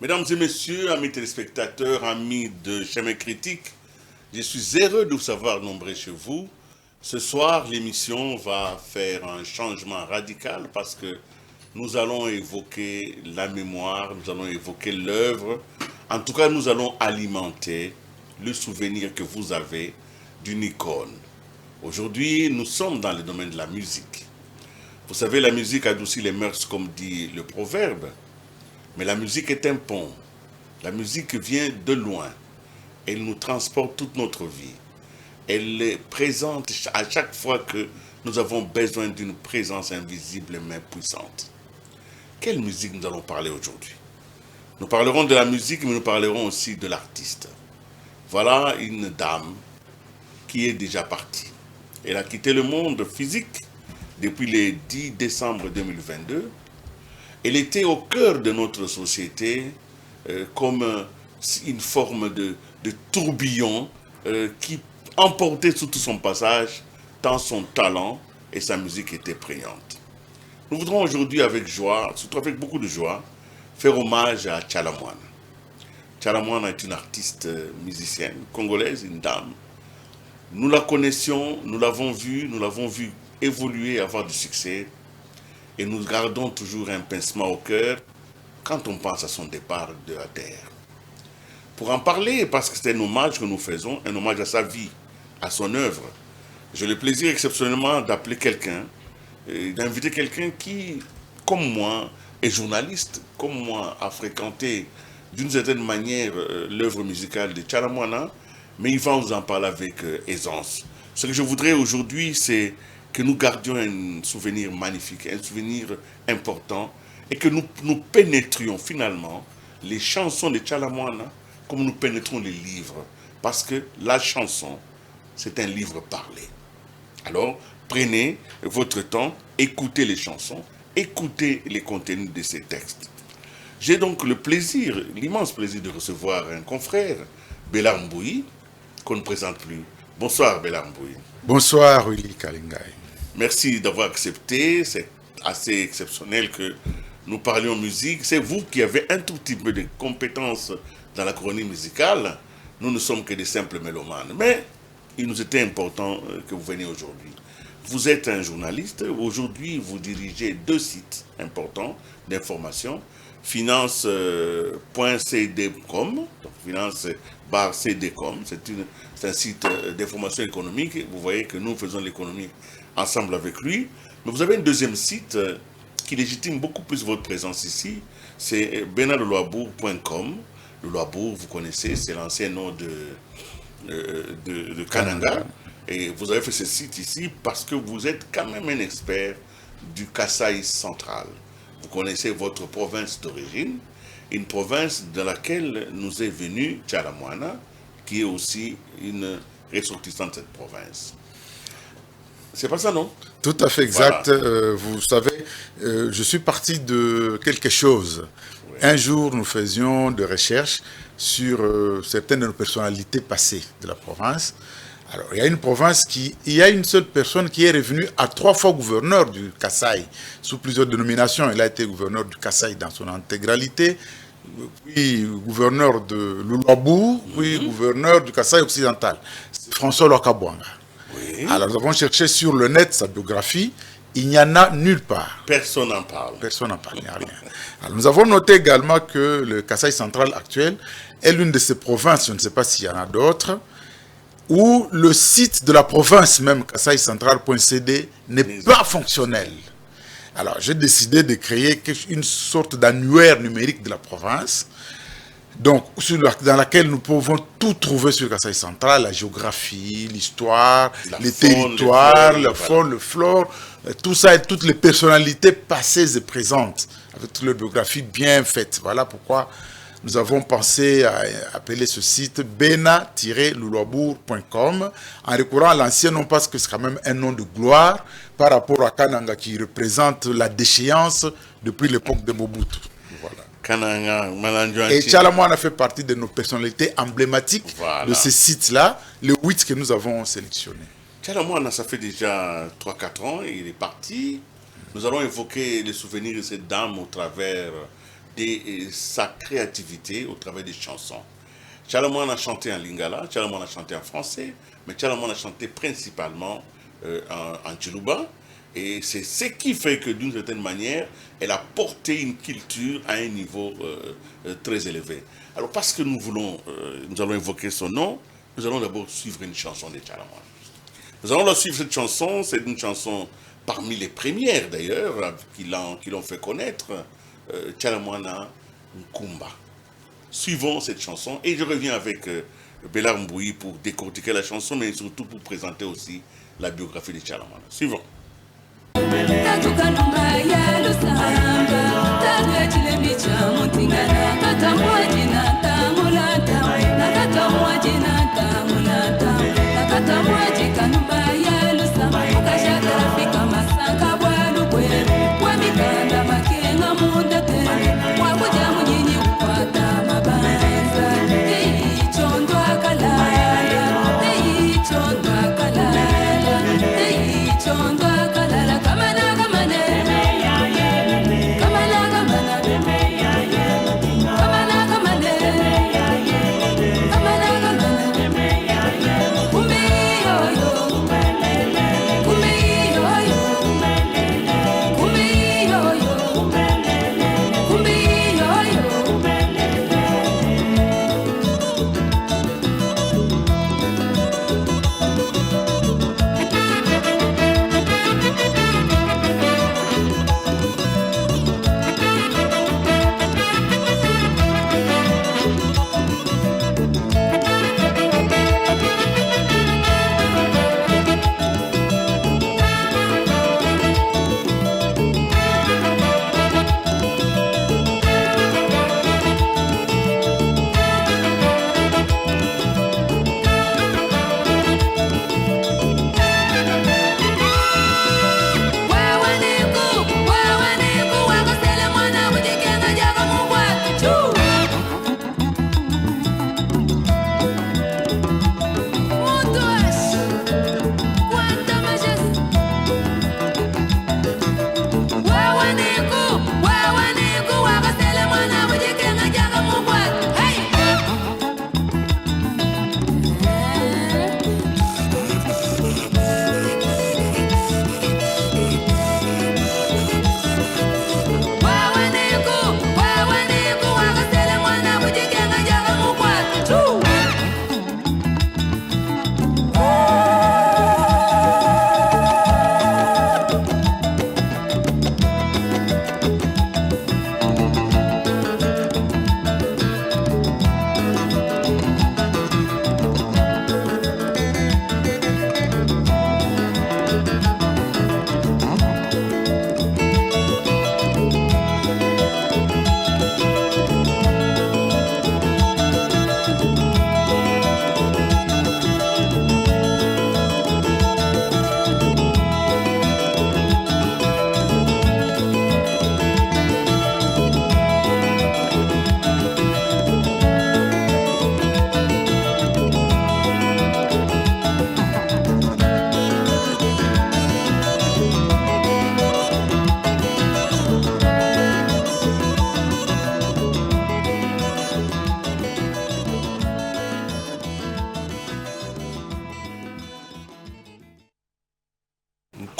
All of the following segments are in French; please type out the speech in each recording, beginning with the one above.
Mesdames et messieurs, amis téléspectateurs, amis de Chemin Critique, je suis heureux de vous savoir nombreux chez vous. Ce soir, l'émission va faire un changement radical parce que nous allons évoquer la mémoire, nous allons évoquer l'œuvre. En tout cas, nous allons alimenter le souvenir que vous avez d'une icône. Aujourd'hui, nous sommes dans le domaine de la musique. Vous savez, la musique adoucit les mœurs, comme dit le proverbe. Mais la musique est un pont. La musique vient de loin. Elle nous transporte toute notre vie. Elle est présente à chaque fois que nous avons besoin d'une présence invisible mais puissante. Quelle musique nous allons parler aujourd'hui? Nous parlerons de la musique, mais nous parlerons aussi de l'artiste. Voilà une dame qui est déjà partie. Elle a quitté le monde physique depuis le 10 décembre 2022. Elle était au cœur de notre société comme une forme de tourbillon qui emportait sur tout son passage, tant son talent et sa musique étaient prégnantes. Nous voudrons aujourd'hui avec joie, surtout avec beaucoup de joie, faire hommage à Tchala Moana. Tchala Moana est une artiste musicienne congolaise, une dame. Nous la connaissions, nous l'avons vue évoluer, avoir du succès. Et nous gardons toujours un pincement au cœur quand on pense à son départ de la terre. Pour en parler, parce que c'est un hommage que nous faisons, un hommage à sa vie, à son œuvre, j'ai le plaisir exceptionnellement d'appeler quelqu'un, d'inviter quelqu'un qui, comme moi, est journaliste, comme moi, a fréquenté d'une certaine manière l'œuvre musicale de Tchala Moana, mais il va nous en parler avec aisance. Ce que je voudrais aujourd'hui, c'est que nous gardions un souvenir magnifique, un souvenir important, et que nous pénétrions finalement les chansons de Tchala Moana comme nous pénétrons les livres. Parce que la chanson, c'est un livre parlé. Alors, prenez votre temps, écoutez les chansons, écoutez les contenus de ces textes. J'ai donc le plaisir, l'immense plaisir de recevoir un confrère, Bélar Mbouyi, qu'on ne présente plus. Bonsoir Bélar Mbouyi. Bonsoir Willy Kalingai. Merci d'avoir accepté, c'est assez exceptionnel que nous parlions musique. C'est vous qui avez un tout petit peu de compétences dans la chronique musicale. Nous ne sommes que des simples mélomanes. Mais il nous était important que vous veniez aujourd'hui. Vous êtes un journaliste. Aujourd'hui, vous dirigez deux sites importants d'information. Finance.cdcom, finance.cdcom, c'est un site d'information économique. Vous voyez que nous faisons l'économie ensemble avec lui. Mais vous avez un deuxième site qui légitime beaucoup plus votre présence ici. C'est benaleloabourg.com. Le Loabourg, vous connaissez, c'est l'ancien nom de Kananga. Et vous avez fait ce site ici parce que vous êtes quand même un expert du Kasaï central. Vous connaissez votre province d'origine, une province dans laquelle nous est venu Tchala Moana, qui est aussi une ressortissante de cette province. C'est pas ça, non? Tout à fait exact. Voilà. Vous savez, je suis parti de quelque chose. Oui. Un jour, nous faisions des recherches sur certaines de nos personnalités passées de la province. Alors, il y a une province il y a une seule personne qui est revenue à 3 fois gouverneur du Kasaï, sous plusieurs dénominations. Il a été gouverneur du Kasaï dans son intégralité, puis gouverneur de Loabourg, puis gouverneur du Kasaï occidental. C'est François Lwakabwanga. Oui. Alors, nous avons cherché sur le net sa biographie. Il n'y en a nulle part. Personne n'en parle. Personne n'en parle, il n'y a rien. Alors, nous avons noté également que le Kasaï central actuel est l'une de ces provinces, je ne sais pas s'il y en a d'autres, où le site de la province même, kasaïcentral.cd, n'est pas fonctionnel. Alors, j'ai décidé de créer une sorte d'annuaire numérique de la province, donc, dans laquelle nous pouvons tout trouver sur Kasaï central, la géographie, l'histoire, les territoires, la faune, le flore, tout ça et toutes les personnalités passées et présentes, avec toute leur biographie bien faite. Voilà pourquoi nous avons pensé à appeler ce site bena-lulabour.com en recourant à l'ancien nom parce que c'est quand même un nom de gloire par rapport à Kananga qui représente la déchéance depuis l'époque de Mobutu. Voilà. Et Tchala Moana fait partie de nos personnalités emblématiques de ce site-là, le 8 que nous avons sélectionné. Tchala Moana, ça fait déjà 3-4 ans, il est parti. Nous allons évoquer les souvenirs de cette dame au travers de sa créativité au travers des chansons. Tchalamouane a chanté en lingala, Tchalamouane a chanté en français, mais Tchalamouane a chanté principalement en Tchilouba. Et c'est ce qui fait que d'une certaine manière, elle a porté une culture à un niveau très élevé. Alors parce que nous allons évoquer son nom, nous allons d'abord suivre une chanson de Tchalamouane. Nous allons la suivre cette chanson, c'est une chanson parmi les premières d'ailleurs, qui l'ont fait connaître, Tchalamouane Nkumba. Suivons cette chanson et je reviens avec Bélar Mbouyi pour décortiquer la chanson, mais surtout pour présenter aussi la biographie de Tchalamouane. Suivons.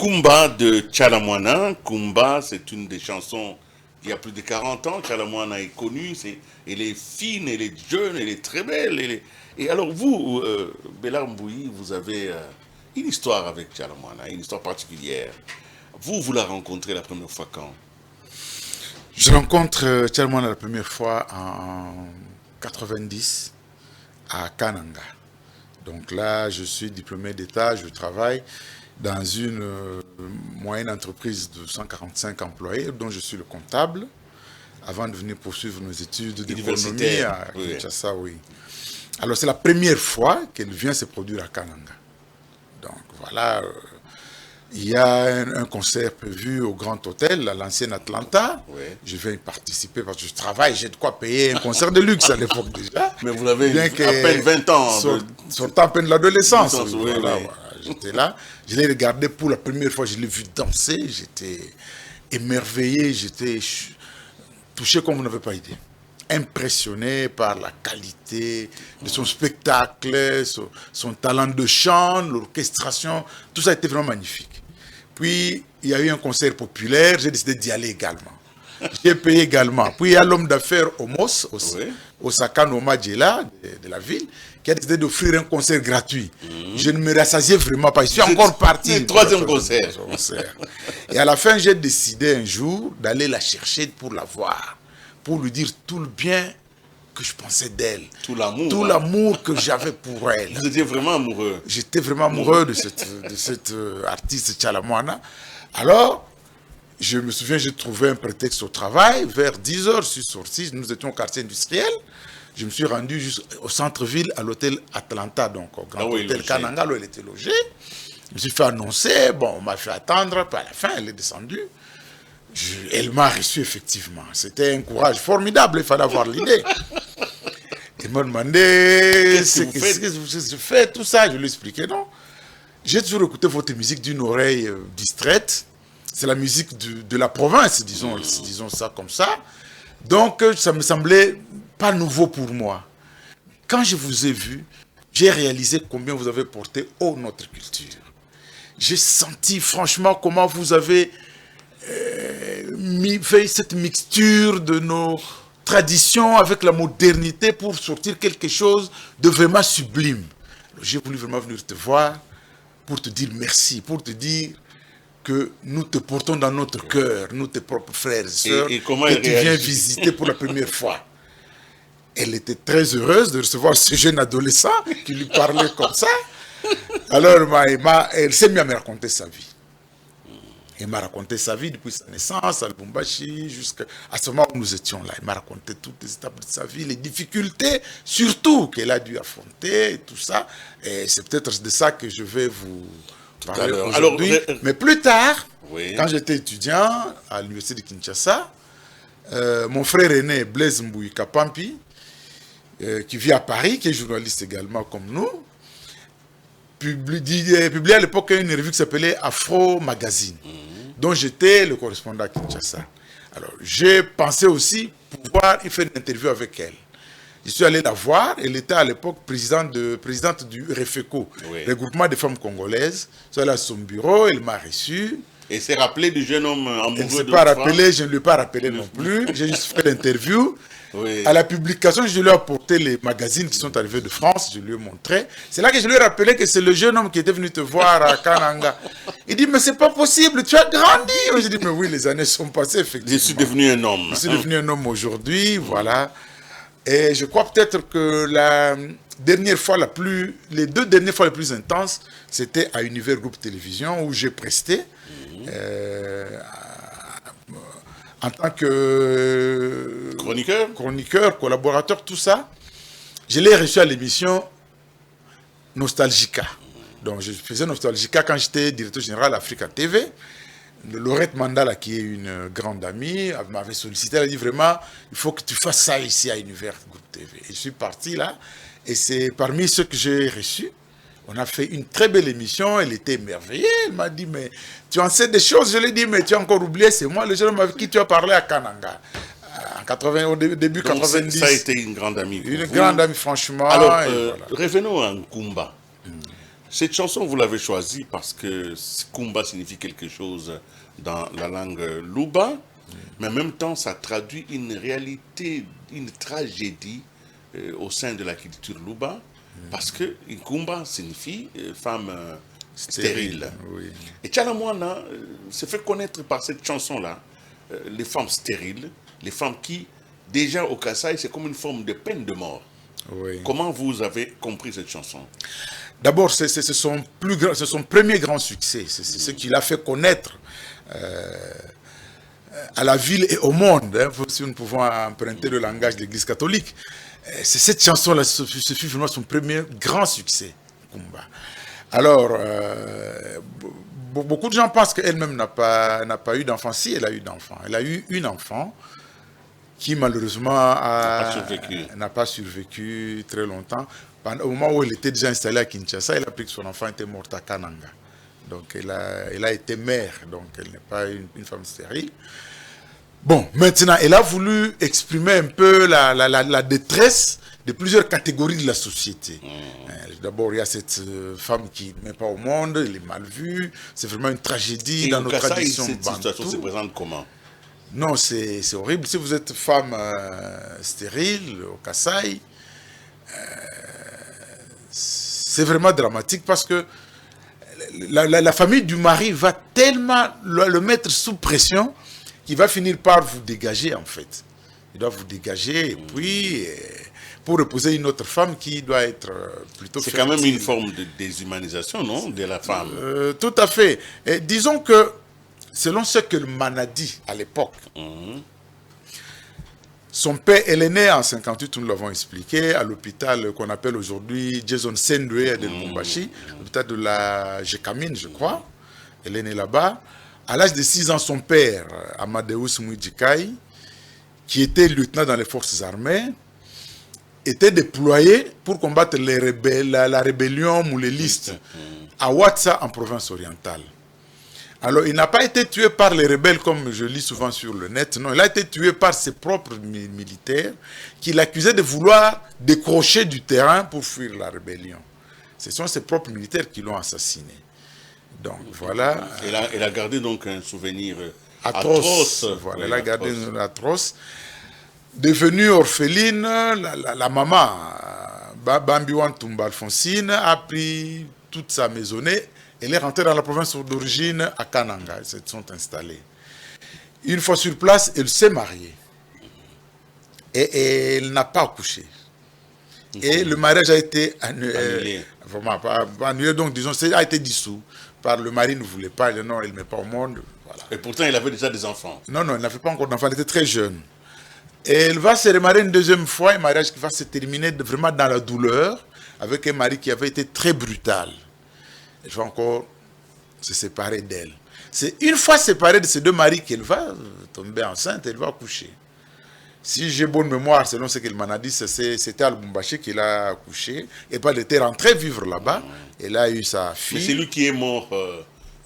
Nkumba de Tchalamouane. Nkumba, c'est une des chansons il y a plus de 40 ans. Tchalamouane est connue, elle est fine, elle est jeune, elle est très belle. Et alors vous, Bélar Mbouyi, vous avez une histoire avec Tchalamouane, une histoire particulière. Vous la rencontrez la première fois quand? Je rencontre Tchalamouane la première fois en 90 à Kananga. Donc là, je suis diplômé d'État, je travaille dans une moyenne entreprise de 145 employés, dont je suis le comptable, avant de venir poursuivre nos études d'économie à Kinshasa, oui. Alors c'est la première fois qu'elle vient se produire à Kananga. Donc voilà, il y a un concert prévu au Grand Hôtel, à l'ancienne Atlanta. Oui. Je vais y participer parce que je travaille, j'ai de quoi payer un concert de luxe à l'époque déjà. Mais vous avez à peine 20 ans. Sortant à peine de l'adolescence. Oui, voilà, voilà. J'étais là, je l'ai regardé pour la première fois, je l'ai vu danser, j'étais émerveillé, j'étais touché comme vous n'avez pas idée. Impressionné par la qualité de son spectacle, son talent de chant, l'orchestration, tout ça a été vraiment magnifique. Puis, il y a eu un concert populaire, j'ai décidé d'y aller également. J'ai payé également. Puis, il y a l'homme d'affaires Omos, Osaka Noma Djela, de la ville, qui a décidé d'offrir un concert gratuit. Je ne me rassasiais vraiment pas. Je suis encore parti. Le troisième concert. Et à la fin, j'ai décidé un jour d'aller la chercher pour la voir, pour lui dire tout le bien que je pensais d'elle. Tout l'amour. Tout l'amour que j'avais pour elle. Vous étiez vraiment amoureux. J'étais vraiment amoureux de cette artiste Tchalamouana. Alors, je me souviens, j'ai trouvé un prétexte au travail. Vers 10 heures, je suis sorti. Nous étions au quartier industriel. Je me suis rendu jusqu'au centre-ville, à l'hôtel Atlanta, donc au grand hôtel Kananga, où elle était logée. Je me suis fait annoncer. Bon, on m'a fait attendre. Puis à la fin, elle est descendue. Elle m'a reçu effectivement. C'était un courage formidable. Il fallait avoir l'idée. Elle m'a demandé ce que je fais, tout ça. Je lui ai expliqué, non. J'ai toujours écouté votre musique d'une oreille distraite. C'est la musique de la province, disons ça comme ça. Donc, ça me semblait pas nouveau pour moi. Quand je vous ai vu, j'ai réalisé combien vous avez porté haut notre culture. J'ai senti franchement comment vous avez fait cette mixture de nos traditions avec la modernité pour sortir quelque chose de vraiment sublime. J'ai voulu vraiment venir te voir pour te dire merci, pour te dire que nous te portons dans notre cœur, nous tes propres frères et sœurs, que tu viens visiter pour la première fois. Elle était très heureuse de recevoir ce jeune adolescent qui lui parlait comme ça. Alors, elle s'est mise à me raconter sa vie. Elle m'a raconté sa vie depuis sa naissance à Lubumbashi jusqu'à ce moment où nous étions là. Elle m'a raconté toutes les étapes de sa vie, les difficultés surtout qu'elle a dû affronter, et tout ça. Et c'est peut-être de ça que je vais vous parler aujourd'hui. Mais plus tard, quand j'étais étudiant à l'université de Kinshasa, mon frère aîné, Blaise Mbouy Kapampi, qui vit à Paris, qui est journaliste également comme nous, publiait à l'époque une revue qui s'appelait Afro Magazine, dont j'étais le correspondant à Kinshasa. Alors, j'ai pensé aussi pouvoir y faire une interview avec elle. Je suis allé la voir. Elle était à l'époque présidente du REFECO, le regroupement des femmes congolaises. Je suis allé à son bureau, elle m'a reçu. Et s'est rappelé du jeune homme amoureux. Elle ne s'est pas rappelé, je ne lui ai pas rappelé non plus. J'ai juste fait l'interview. À la publication, je lui ai apporté les magazines qui sont arrivés de France, je lui ai montré. C'est là que je lui ai rappelé que c'est le jeune homme qui était venu te voir à Kananga. Il dit, mais c'est pas possible, tu as grandi. J'ai dit, mais oui, les années sont passées, effectivement. Je suis devenu un homme. Je suis devenu un homme aujourd'hui, voilà. Et je crois peut-être que les deux dernières fois les plus intenses, c'était à Univers Groupe Télévision où j'ai presté en tant que chroniqueur, collaborateur, tout ça. Je l'ai reçu à l'émission Nostalgica. Donc je faisais Nostalgica quand j'étais directeur général Africa TV. Laurette Mandala, qui est une grande amie, m'avait sollicité. Elle a dit vraiment, il faut que tu fasses ça ici à Univers Groupe TV. Et je suis parti là, et c'est parmi ceux que j'ai reçus. On a fait une très belle émission, elle était émerveillée. Elle m'a dit, mais tu en sais des choses. Je lui ai dit, mais tu as encore oublié, c'est moi le jeune homme avec qui tu as parlé à Kananga. Au début donc 90. Ça a été une grande amie. Une grande amie, franchement. Alors, revenons à Nkumba. Cette chanson, vous l'avez choisie parce que Kumba signifie quelque chose dans la langue Luba, mais en même temps, ça traduit une réalité, une tragédie au sein de la culture Luba, parce que Kumba signifie femme stérile. Et Tchalamouana se fait connaître par cette chanson-là, les femmes stériles, les femmes qui, déjà au Kasaï, c'est comme une forme de peine de mort. Comment vous avez compris cette chanson? D'abord, c'est son premier grand succès. C'est ce qui l'a fait connaître à la ville et au monde. Si nous pouvons emprunter le langage de l'Église catholique. C'est cette chanson-là, ce fut vraiment son premier grand succès. Kumba. Alors, beaucoup de gens pensent qu'elle-même n'a pas eu d'enfant. Si, elle a eu d'enfant. Elle a eu une enfant qui malheureusement n'a pas survécu très longtemps. Au moment où elle était déjà installée à Kinshasa, elle a appris que son enfant était mort à Kananga. Donc elle a été mère, donc elle n'est pas une femme stérile. Bon, maintenant, elle a voulu exprimer un peu la détresse de plusieurs catégories de la société. D'abord, il y a cette femme qui ne met pas au monde, elle est mal vue, c'est vraiment une tragédie dans nos traditions. Cette situation se présente comment? Non, c'est horrible. Si vous êtes femme stérile au Kasaï, c'est vraiment dramatique parce que la famille du mari va tellement le mettre sous pression qu'il va finir par vous dégager en fait. Il doit vous dégager et puis pour épouser une autre femme qui doit être plutôt fertile. C'est quand même une forme de déshumanisation, non, de la femme. Tout à fait. Et disons que selon ce que le man a dit à l'époque, son père, elle est née en 58, nous l'avons expliqué, à l'hôpital qu'on appelle aujourd'hui Jason Sendwe à Lubumbashi, l'hôpital de la Jekamine, je crois. Elle est née là-bas. À l'âge de 6 ans, son père, Amadeus Mouidjikai, qui était lieutenant dans les forces armées, était déployé pour combattre les rebelles, la rébellion mouléliste à Ouatsa en province orientale. Alors, il n'a pas été tué par les rebelles, comme je lis souvent sur le net. Non, il a été tué par ses propres militaires qui l'accusaient de vouloir décrocher du terrain pour fuir la rébellion. Ce sont ses propres militaires qui l'ont assassiné. Donc, voilà. Elle a gardé donc un souvenir atroce. Voilà, oui, elle a gardé un atroce. Devenue orpheline, la maman, Bambiwan Toumba Alphonsine, a pris toute sa maisonnée. Elle est rentrée dans la province d'origine à Kananga. Ils se sont installés. Une fois sur place, elle s'est mariée. Et elle n'a pas accouché. Et le mariage a été annulé. Vraiment, pas annulé, donc disons, ça a été dissous. Par le mari ne voulait pas, non, elle ne met pas au monde. Voilà. Et pourtant, elle avait déjà des enfants. Non, elle n'avait pas encore d'enfants, elle était très jeune. Et elle va se remarier une deuxième fois, un mariage qui va se terminer vraiment dans la douleur, avec un mari qui avait été très brutal. Elle va encore se séparer d'elle. C'est une fois séparée de ces deux maris qu'elle va tomber enceinte, elle va accoucher. Si j'ai bonne mémoire, selon ce qu'elle m'en a dit, c'était à Lubumbashi qu'elle a accouché. Et puis elle était rentrée vivre là-bas. Elle a eu sa fille. Mais c'est lui qui est mort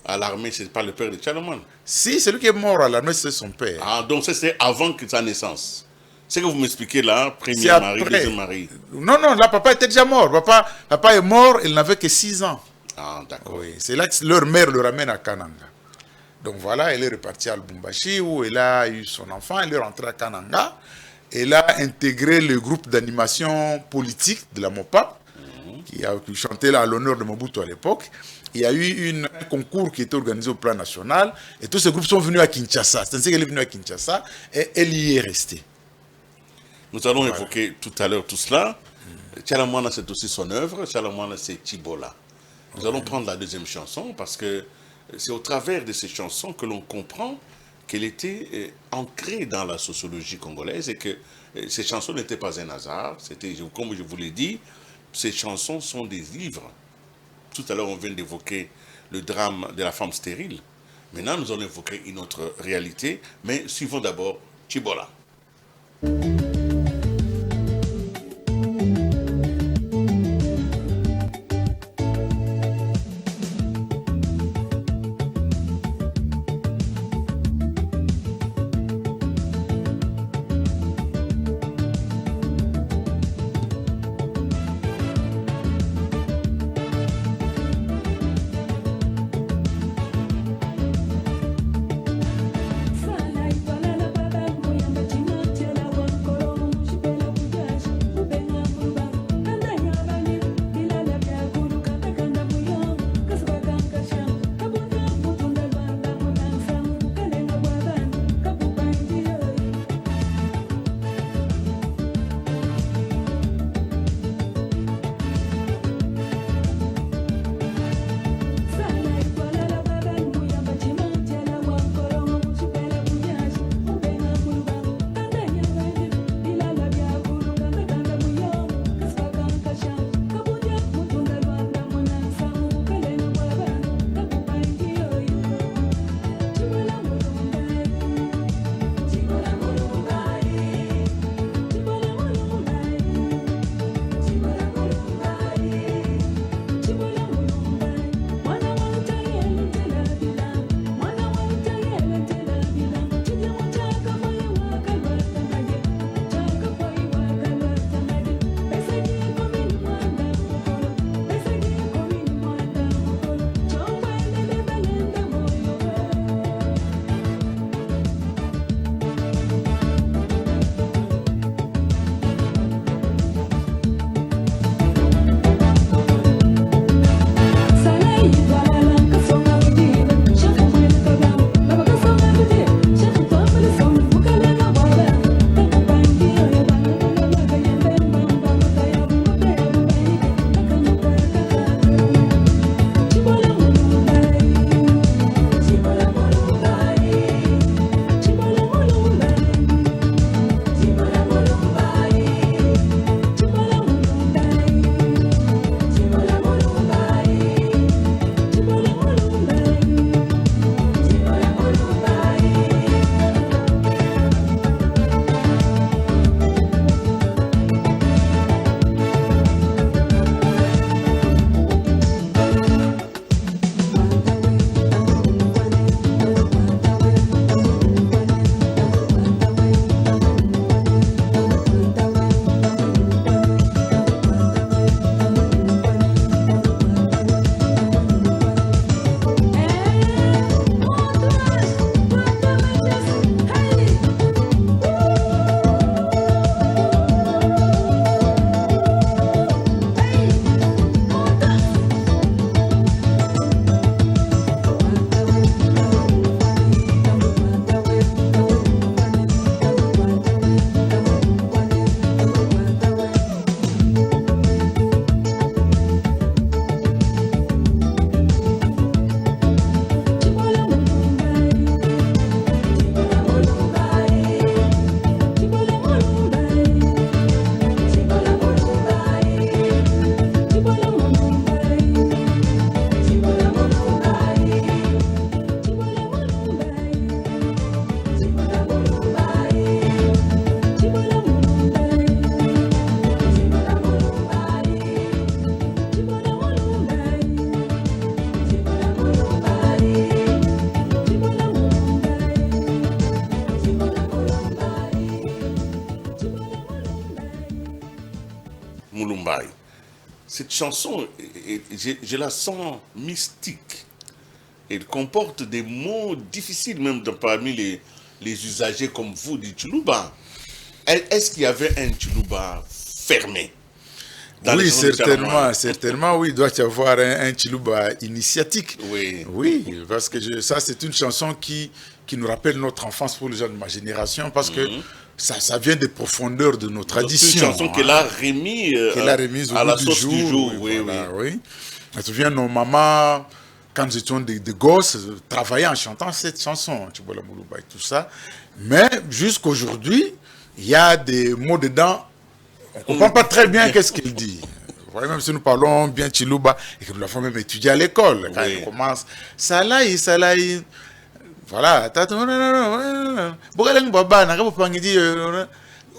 à l'armée, c'est pas le père de Tchaloman? Si, c'est lui qui est mort à l'armée, c'est son père. Ah, donc c'était avant que sa naissance. C'est que vous m'expliquez là, premier mari, deuxième mari. Non, là, papa était déjà mort. Papa est mort, il n'avait que 6 ans. Ah, d'accord. Oui, c'est là que leur mère le ramène à Kananga. Donc voilà, elle est repartie à Lubumbashi où elle a eu son enfant, elle est rentrée à Kananga. Elle a intégré le groupe d'animation politique de la MOPAP, qui chantait là à l'honneur de Mobutu à l'époque. Il y a eu un concours qui était organisé au plan national et tous ces groupes sont venus à Kinshasa. C'est ainsi qu'elle est venue à Kinshasa et elle y est restée. Nous allons évoquer tout à l'heure tout cela. Tchalamwana, c'est aussi son œuvre. Tchalamwana, c'est Tibola. Nous allons prendre la deuxième chanson parce que c'est au travers de ces chansons que l'on comprend qu'elle était ancrée dans la sociologie congolaise et que ces chansons n'étaient pas un hasard. C'était, comme je vous l'ai dit, ces chansons sont des livres. Tout à l'heure, on vient d'évoquer le drame de la femme stérile. Maintenant, nous allons évoquer une autre réalité, mais suivons d'abord Tibola. Mulumbai. Cette chanson, je la sens mystique. Elle comporte des mots difficiles, même parmi les usagers comme vous du Tchoulouba. Est-ce qu'il y avait un Tchoulouba fermé? Oui, certainement, oui, il doit y avoir un Tchoulouba initiatique. Oui, parce que ça, c'est une chanson qui nous rappelle notre enfance pour les gens de ma génération, parce que ça vient des profondeurs de nos traditions. C'est une chanson qu'elle a remise à la sauce du jour. Oui. Je me souviens, nos mamans, quand nous étions des gosses, travaillaient en chantant cette chanson, Tchibola Moulouba et tout ça. Mais jusqu'aujourd'hui, il y a des mots dedans, on ne comprend pas très bien qu'est-ce qu'il dit. Vous voyez, même si nous parlons bien Tchilouba, et que nous l'avons même étudié à l'école, quand il commence, Salaï, voilà,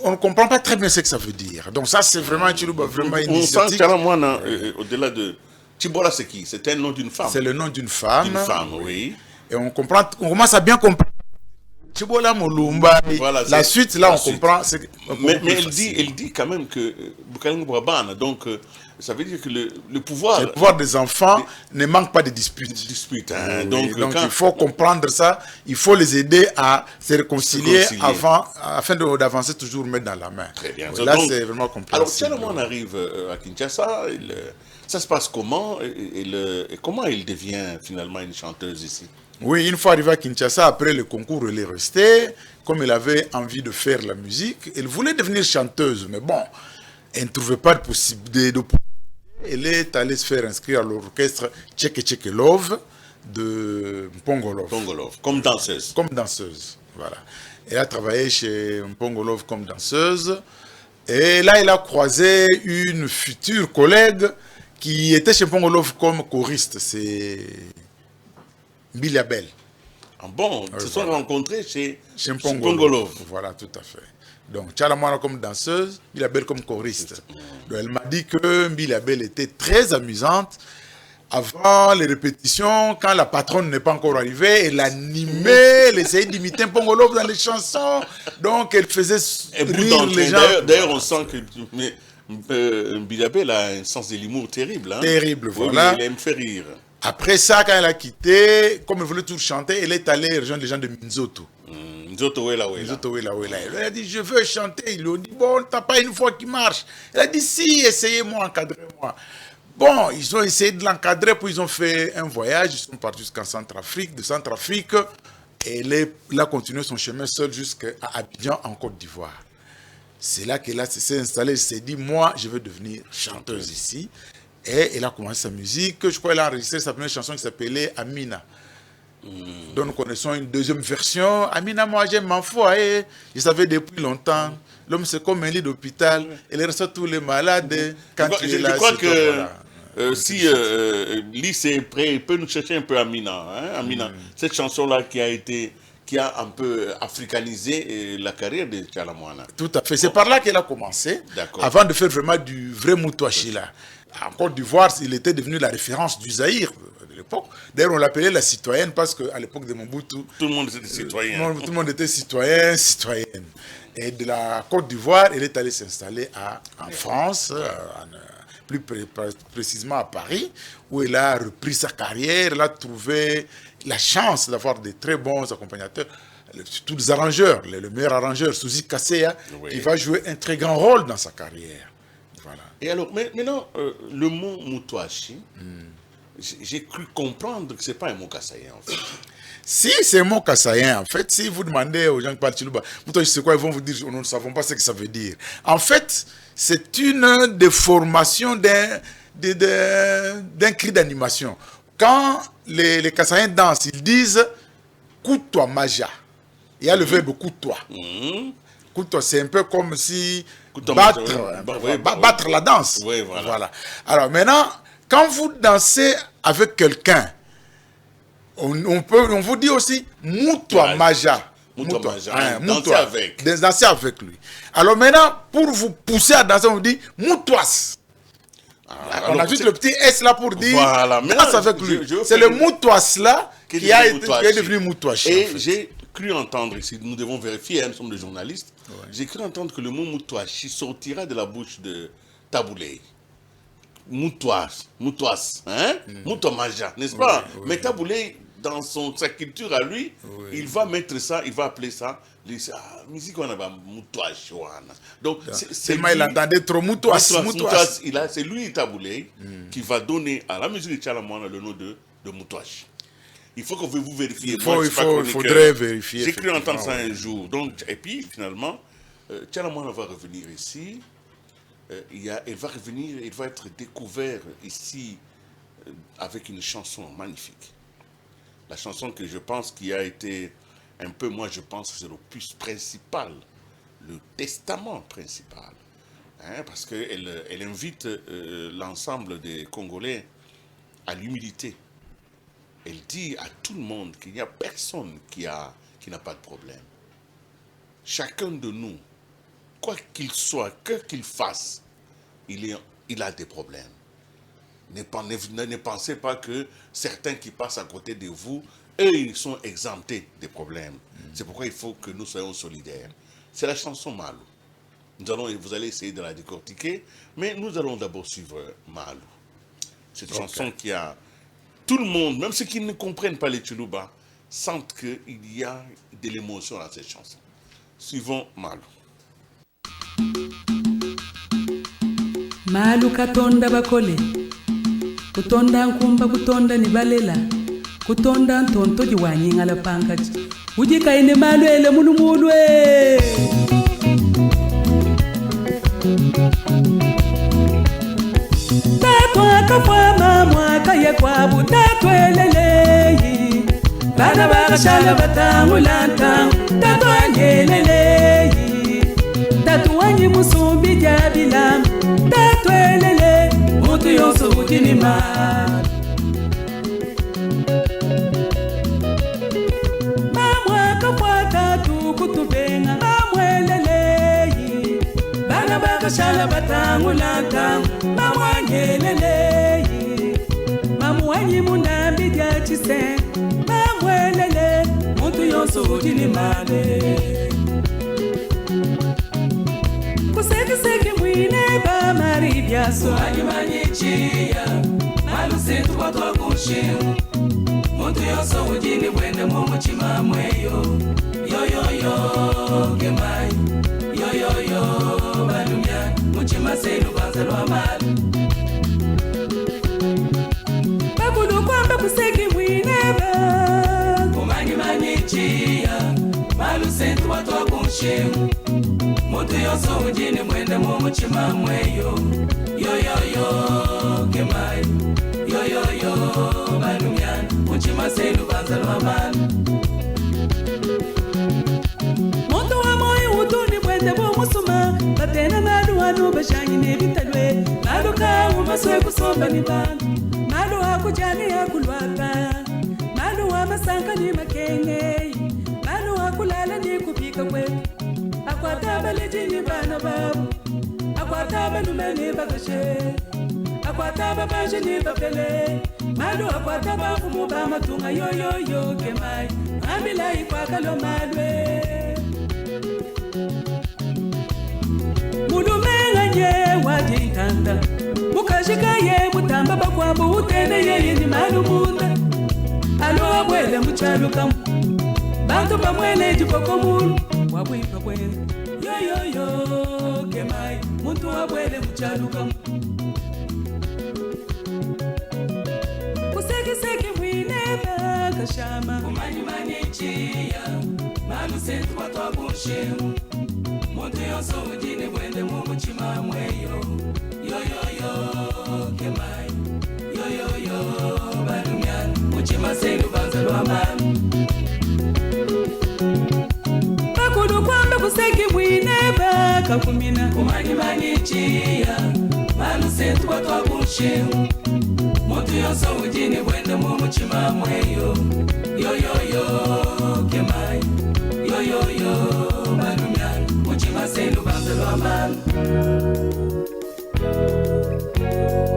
on ne comprend pas très bien ce que ça veut dire. Donc ça, c'est vraiment un Tchilouba vraiment initiatique. On sent au-delà de... Tchibola, c'est qui? C'est un nom d'une femme. C'est le nom d'une femme. D'une femme, oui. Et on commence à bien comprendre. Tchibola Mulumba. Voilà, la suite, là, on comprend. Mais elle dit quand même que Bukaling Brabana, donc ça veut dire que le pouvoir des enfants ne manque pas de disputes. Donc il faut comprendre ça. Il faut les aider à se réconcilier. Afin d'avancer toujours mettre dans la main. Très bien. Là, c'est vraiment compréhensible. Alors, on arrive à Kinshasa. Ça se passe comment et comment elle devient finalement une chanteuse ici? Oui, une fois arrivée à Kinshasa, après le concours, elle est restée. Comme elle avait envie de faire la musique, elle voulait devenir chanteuse. Mais bon, elle ne trouvait pas de possibilité. Elle est allée se faire inscrire à l'orchestre Tcheke Love de Mpongolov. Comme danseuse. Comme danseuse, voilà. Elle a travaillé chez Mpongolov comme danseuse. Et là, elle a croisé une future collègue qui était chez Mpongolov comme choriste. C'est Mbili Abel. Ah bon, ils se sont rencontrés chez Mpongolov. Voilà, tout à fait. Donc, Tchalamwana comme danseuse, Mbili Abel comme choriste. Donc, elle m'a dit que Mbili Abel était très amusante. Avant les répétitions, quand la patronne n'est pas encore arrivée, elle animait, elle essayait d'imiter Mpongolov dans les chansons. Donc, elle faisait rire les gens. D'ailleurs, on sent que Mbili Abel a un sens de l'humour terrible. Hein? Terrible, voilà. Oui, elle me fait rire. Après ça, quand elle a quitté, comme elle voulait toujours chanter, elle est allée rejoindre les gens de Minzoto. Minzoto Wela. Elle a dit, je veux chanter. Ils lui ont dit, bon, t'as pas une voix qui marche. Elle a dit, si, essayez-moi, encadrez-moi. Bon, ils ont essayé de l'encadrer, puis ils ont fait un voyage. Ils sont partis jusqu'en Centrafrique. De Centrafrique, elle a continué son chemin seule jusqu'à Abidjan, en Côte d'Ivoire. C'est là qu'elle s'est installée. Elle s'est dit, moi, je veux devenir chanteuse ici. Et elle a commencé sa musique. Je crois qu'elle a enregistré sa première chanson qui s'appelait Amina. Donc nous connaissons une deuxième version. Amina, moi j'aime m'en fous. Je savais depuis longtemps. L'homme c'est comme un lit d'hôpital. Elle reçoit tous les malades. Quand je crois que si Lise peut nous chercher un peu Amina. Hein? Amina, cette chanson-là qui a un peu africanisé la carrière de Tchalamwana. Tout à fait. C'est par là qu'elle a commencé. Avant de faire vraiment du vrai Moutouachi là. En Côte d'Ivoire, il était devenu la référence du Zaïre de l'époque. D'ailleurs, on l'appelait la citoyenne parce qu'à l'époque de Mobutu, tout le monde était citoyen. Tout le monde était citoyenne. Et de la Côte d'Ivoire, elle est allée s'installer en France, plus précisément à Paris, où elle a repris sa carrière. Elle a trouvé la chance d'avoir de très bons accompagnateurs. Tous les arrangeurs, le meilleur arrangeur, Suzy Kasseya, qui va jouer un très grand rôle dans sa carrière. Voilà. Et alors, maintenant, le mot Moutouachi, j'ai cru comprendre que ce n'est pas un mot kassaïen, en fait. Si, c'est un mot kassaïen, en fait. Si vous demandez aux gens qui parlent Tchilouba, Moutouachi, c'est quoi, ils vont vous dire, nous ne savons pas ce que ça veut dire. En fait, c'est une déformation d'un cri d'animation. Quand les kassaïens dansent, ils disent « Coupe-toi, Maja ». Il y a le verbe « coupe-toi ». Coupe-toi, c'est un peu comme si... battre la danse. Oui, voilà. Alors maintenant, quand vous dansez avec quelqu'un, on vous dit aussi Moutouachi Maja. Danser avec lui. Alors maintenant, pour vous pousser à danser, on vous dit Moutouas. On a juste le petit S là pour dire danse avec lui. C'est le Moutouas là qui est devenu Moutouachi. Et j'ai cru entendre, ici, nous devons vérifier, nous sommes des journalistes, j'ai cru entendre que le mot Moutouachi sortira de la bouche de taboulé. Moutouas, hein? Moutomaja, n'est-ce pas? Mais taboulé, dans sa culture à lui, il va mettre ça, il va appeler ça, musique on a moutouas. Donc, c'est lui, il entendait trop moutouas. C'est lui, taboulé, qui va donner à la musique de Tchalamouana le nom de moutouas. Il faut que vous vérifiez. Il faudrait vérifier. J'ai cru entendre ça un jour. Donc, et puis, finalement, Tchalamouana va revenir ici. Il va revenir, il va être découvert ici avec une chanson magnifique. La chanson que je pense qui a été un peu, moi je pense que c'est l'opus principal, le testament principal. Hein, parce qu'elle invite l'ensemble des Congolais à l'humilité. Elle dit à tout le monde qu'il n'y a personne qui n'a pas de problème. Chacun de nous, quoi qu'il soit, que qu'il fasse, il a des problèmes. Ne pensez pas que certains qui passent à côté de vous, eux, ils sont exemptés des problèmes. C'est pourquoi il faut que nous soyons solidaires. C'est la chanson Malou. Vous allez essayer de la décortiquer, mais nous allons d'abord suivre Malou. Cette chanson qui a... Tout le monde, même ceux qui ne comprennent pas les Tchoulouba, sentent qu'il y a de l'émotion dans cette chanson. Suivons Malou. Malu katonda bakole kutonda nkumba kutonda nibalela kutonda ntonto jiwanyinga la pankati ujikaine malu ele mulumulwe tatwa kafama mwaka yekwabu tatweleleyi bana bakashala batangulanta tatwangeleleyi tatuwanyi musumbi jabila tatwelele mutu yonso ujinima mamwaka kwata tukutubenga mamweleleyi bana bakashala batangulanta mamwangeleleyi mamuwanyi munambi jachise mamwelele mutu yonso ujinimale kuseki mwine ba maribiaso ayimanyichiya malusentu watwa kushimu muntu yoso ujini bwende mumuchima mweyo yoyoyo gemai yoyoyo balumya muchima senu banzalwa mali bakulu kwamba kuseki mwine ba kumanyimanyichiya malusentu watwa kushimu mutu yoso ujini mwende mumuchima mweyo yoyoyo gemai yoyoyo balumyani muchima senu banzalwa mali muntu wa moyo utuni mwende bomusuma batena malu wanu bashanyi nebitalwe malu kawu maswe kusomba ni bantu malu hakujani hakulwaka malu wa masanka ni makenge malu hakulala ni kupika kwetu akwataba lejini bana babu akwataba lumeni bagashe akwataba bajini bapele malu akwataba kumuba matunga yoyoyo kemai ambila ikwakalo malwe mulumenga nye wajintanda mukashika ye mutamba bakwambu utene yeye ni malu munda alo abwele muchalukamu bantu bamwele jipoko mulu wabwipa kwele yoyoyo kemai muntu wabwele muchalukamu kusekiseki mwineba kashama kumanyimanyichiya malusentu watwa kushimu muntu yoso ujini bwende mumuchima mweyo yoyoyo kemai yoyoyo balumyani muchima senu banzalwa mami bakulu kwamba kuseki mwineba kakumina kumanyimanyichiya malusentu watwa kushimu muntu yoso ujini bwende mumuchima mweyo yoyoyo kemai yoyoyo balumyani muchima senu banzalwa mami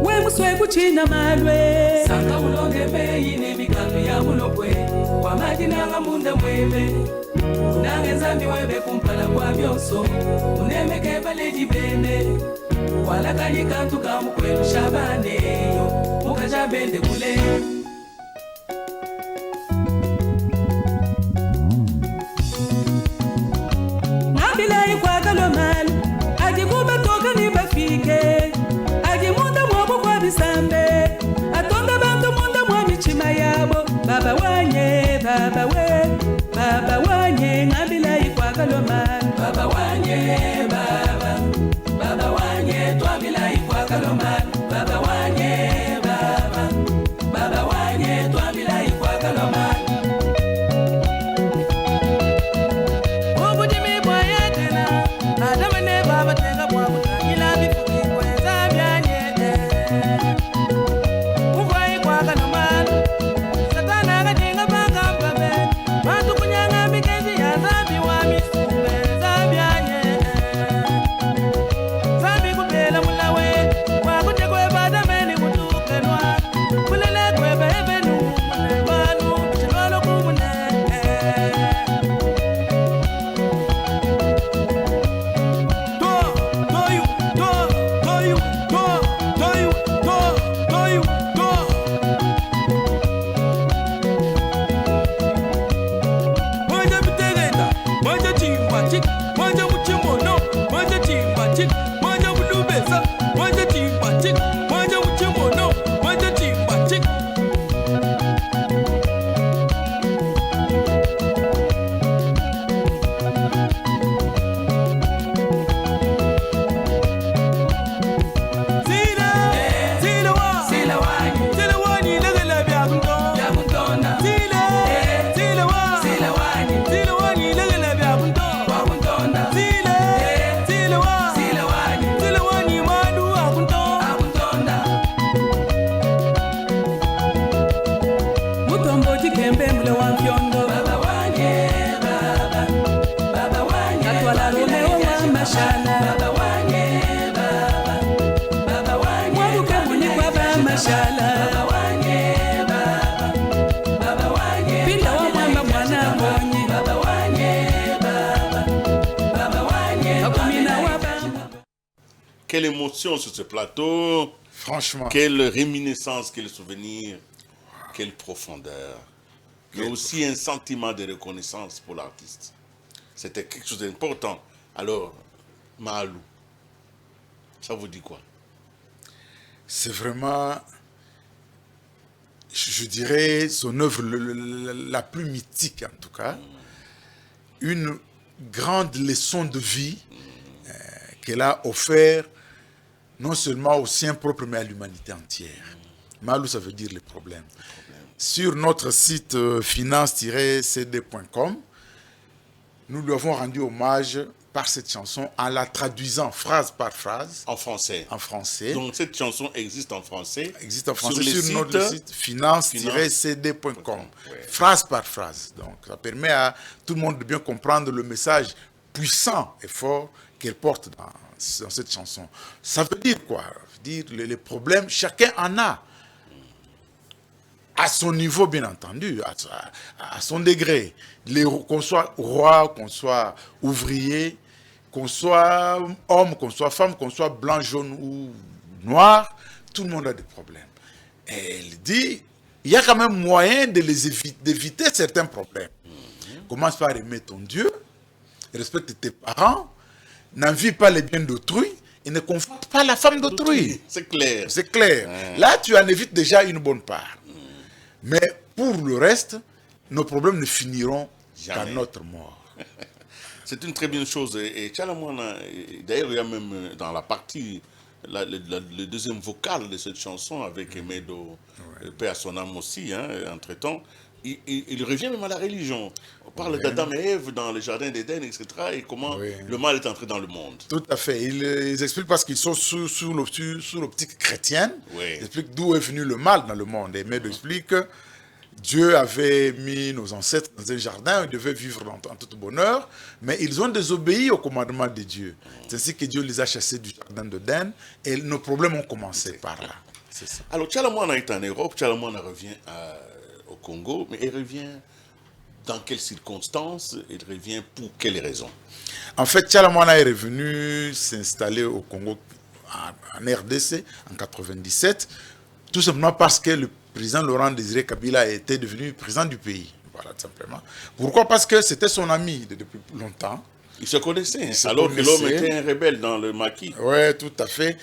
we muswe kuchina malwe sanga ulonge beyi nemikando ya mulopwe kwa majina nga munda mwebe nange zambi webe kumpala kwa byoso unemeke baleji bene wala kanyika tukamukwelu shabaneyo mukajabende kule nabilai kwa kalomali ajikuba toka ni bafike ajimunda mwobo kwa bisambe atonda bantu munda mwa michima yabo baba wanye nabilai kwa kalomali baba wanye baba wanye twabilai kwa kalomali baba wanye baba wanye twabilai kwa kalomali obudimi bwayetena adamane baba tenga bwabutangila bifuki kweza byanyete muvai kwa kalomali satana akatenga bakampabe bantu kunyanga mikezi ya zambi wa misumbe za byanyete zambi kupela mulawe wakutekwe badameni kutukenwa kulele kwebe ebenu mune banu kuchilolo kumune Quelle émotion sur ce plateau. Franchement. Quelle réminiscence, quel souvenir, quelle profondeur. Mais aussi un sentiment de reconnaissance pour l'artiste. C'était quelque chose d'important. Alors, Mahalou, ça vous dit quoi? C'est vraiment, je dirais, son œuvre la plus mythique en tout cas. Une grande leçon de vie qu'elle a offert non seulement aux siens propres, mais à l'humanité entière. Mahalou, ça veut dire les problèmes. Sur notre site finance-cd.com, nous lui avons rendu hommage par cette chanson en la traduisant phrase par phrase. En français. En français. Donc cette chanson existe en français. Existe en français sur notre site finance-cd.com. Ouais. Phrase par phrase. Donc ça permet à tout le monde de bien comprendre le message puissant et fort qu'elle porte dans cette chanson. Ça veut dire quoi? Ça veut dire les problèmes, chacun en a. À son niveau, bien entendu, à son degré. Qu'on soit roi, qu'on soit ouvrier, qu'on soit homme, qu'on soit femme, qu'on soit blanc, jaune ou noir, tout le monde a des problèmes. Et elle dit, il y a quand même moyen d'éviter certains problèmes. Commence par aimer ton Dieu, respecte tes parents, n'envie pas les biens d'autrui et ne confonde pas la femme d'autrui. C'est clair. C'est clair. Là, tu en évites déjà une bonne part. Mais pour le reste, nos problèmes ne finiront qu'à notre mort. C'est une très bonne chose. Et Tchalamouana, d'ailleurs, il y a même dans la partie, le deuxième vocal de cette chanson avec Emedo, paix à son âme aussi, hein, entre-temps, il revient même à la religion. On parle d'Adam et Ève dans le jardin d'Éden, etc. Et comment le mal est entré dans le monde. Tout à fait. Ils expliquent parce qu'ils sont sous l'optique chrétienne. Ils expliquent d'où est venu le mal dans le monde. Et Emedo explique que Dieu avait mis nos ancêtres dans un jardin, ils devaient vivre en tout bonheur, mais ils ont désobéi au commandement de Dieu. C'est ainsi que Dieu les a chassés du jardin d'Éden et nos problèmes ont commencé par là. C'est ça. Alors Tchalamouana est en Europe, Tchalamouana revient au Congo, mais il revient dans quelles circonstances? Il revient pour quelles raisons? En fait, Tchalamouana est revenu s'installer au Congo en RDC en 97, tout simplement parce que le président Laurent Désiré Kabila était devenu président du pays. Voilà, tout simplement. Pourquoi? Parce que c'était son ami depuis longtemps. Ils se connaissaient, alors que l'homme était un rebelle dans le maquis. Oui, tout à fait.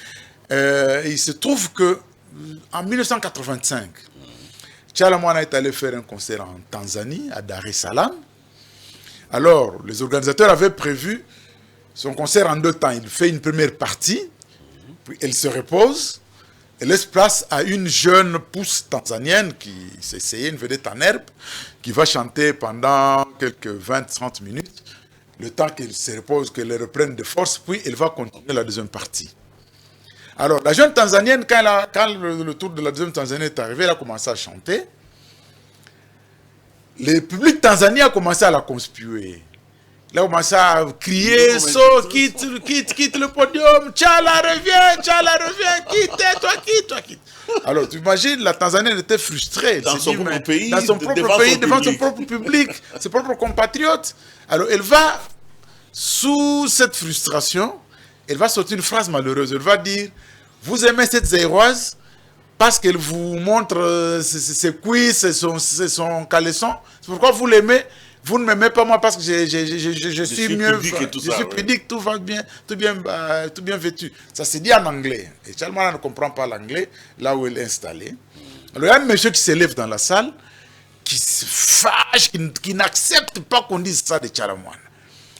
Il se trouve que en 1985, Tchala Moana est allé faire un concert en Tanzanie, à Dar es Salaam. Alors, les organisateurs avaient prévu son concert en 2 temps. Il fait une première partie, puis elle se repose, elle laisse place à une jeune pousse tanzanienne qui s'essayait, une vedette en herbe, qui va chanter pendant quelques 20-30 minutes, le temps qu'elle se repose, qu'elle reprenne de force, puis elle va continuer la deuxième partie. Alors, la jeune Tanzanienne, quand le tour de la deuxième Tanzanie est arrivé, elle a commencé à chanter. Le public tanzanien a commencé à la conspuer. Il a commencé à crier, quitte le podium, Tchala reviens, quitte. Alors, tu imagines, la Tanzanie était frustrée. Dans son propre pays, devant son propre public, ses propres compatriotes. Alors, elle va, sous cette frustration, elle va sortir une phrase malheureuse. Elle va dire, vous aimez cette Zaïroise parce qu'elle vous montre ses cuisses, son caleçon. C'est pourquoi vous l'aimez. Vous ne m'aimez pas moi parce que je suis mieux. Je suis pudique, tout va bien, tout bien vêtu. Ça se dit en anglais. Et Tchalmana ne comprend pas l'anglais, là où elle est installée. Alors il y a un monsieur qui s'élève dans la salle, qui se fâche, qui n'accepte pas qu'on dise ça de Tchalamouane.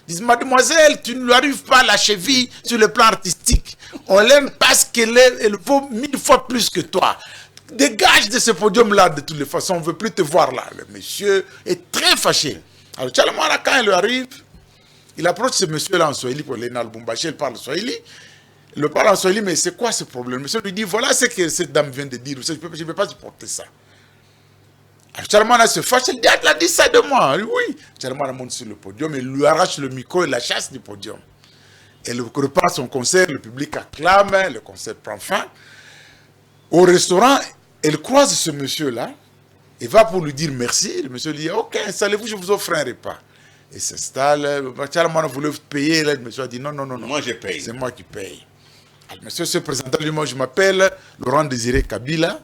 Il dit, mademoiselle, tu ne lui arrives pas à la cheville sur le plan artistique. On l'aime parce qu'elle vaut 1000 fois plus que toi. Dégage de ce podium-là de toutes les façons, on ne veut plus te voir là. Le monsieur est très fâché. Alors, Tchalamouana, quand il arrive, il approche ce monsieur-là en Swahili, pour Léna Lubumbashi, il parle Swahili. Il le parle en Swahili, mais c'est quoi ce problème? Le monsieur lui dit, voilà ce que cette dame vient de dire, je ne peux pas supporter ça. Alors, Tchalamouana se fâche, il dit, elle a dit ça de moi. Il dit, oui. Tchalamouana monte sur le podium, il lui arrache le micro et la chasse du podium. Elle reprend son concert, le public acclame, le concert prend fin. Au restaurant, elle croise ce monsieur-là, et va pour lui dire merci. Le monsieur lui dit, ok, installez-vous, je vous offre un repas. Il s'installe, Tchalamouana voulait payer, là, le monsieur a dit, non. Moi je paye. C'est moi qui paye. Alors, le monsieur se présente, lui, moi je m'appelle Laurent Désiré Kabila.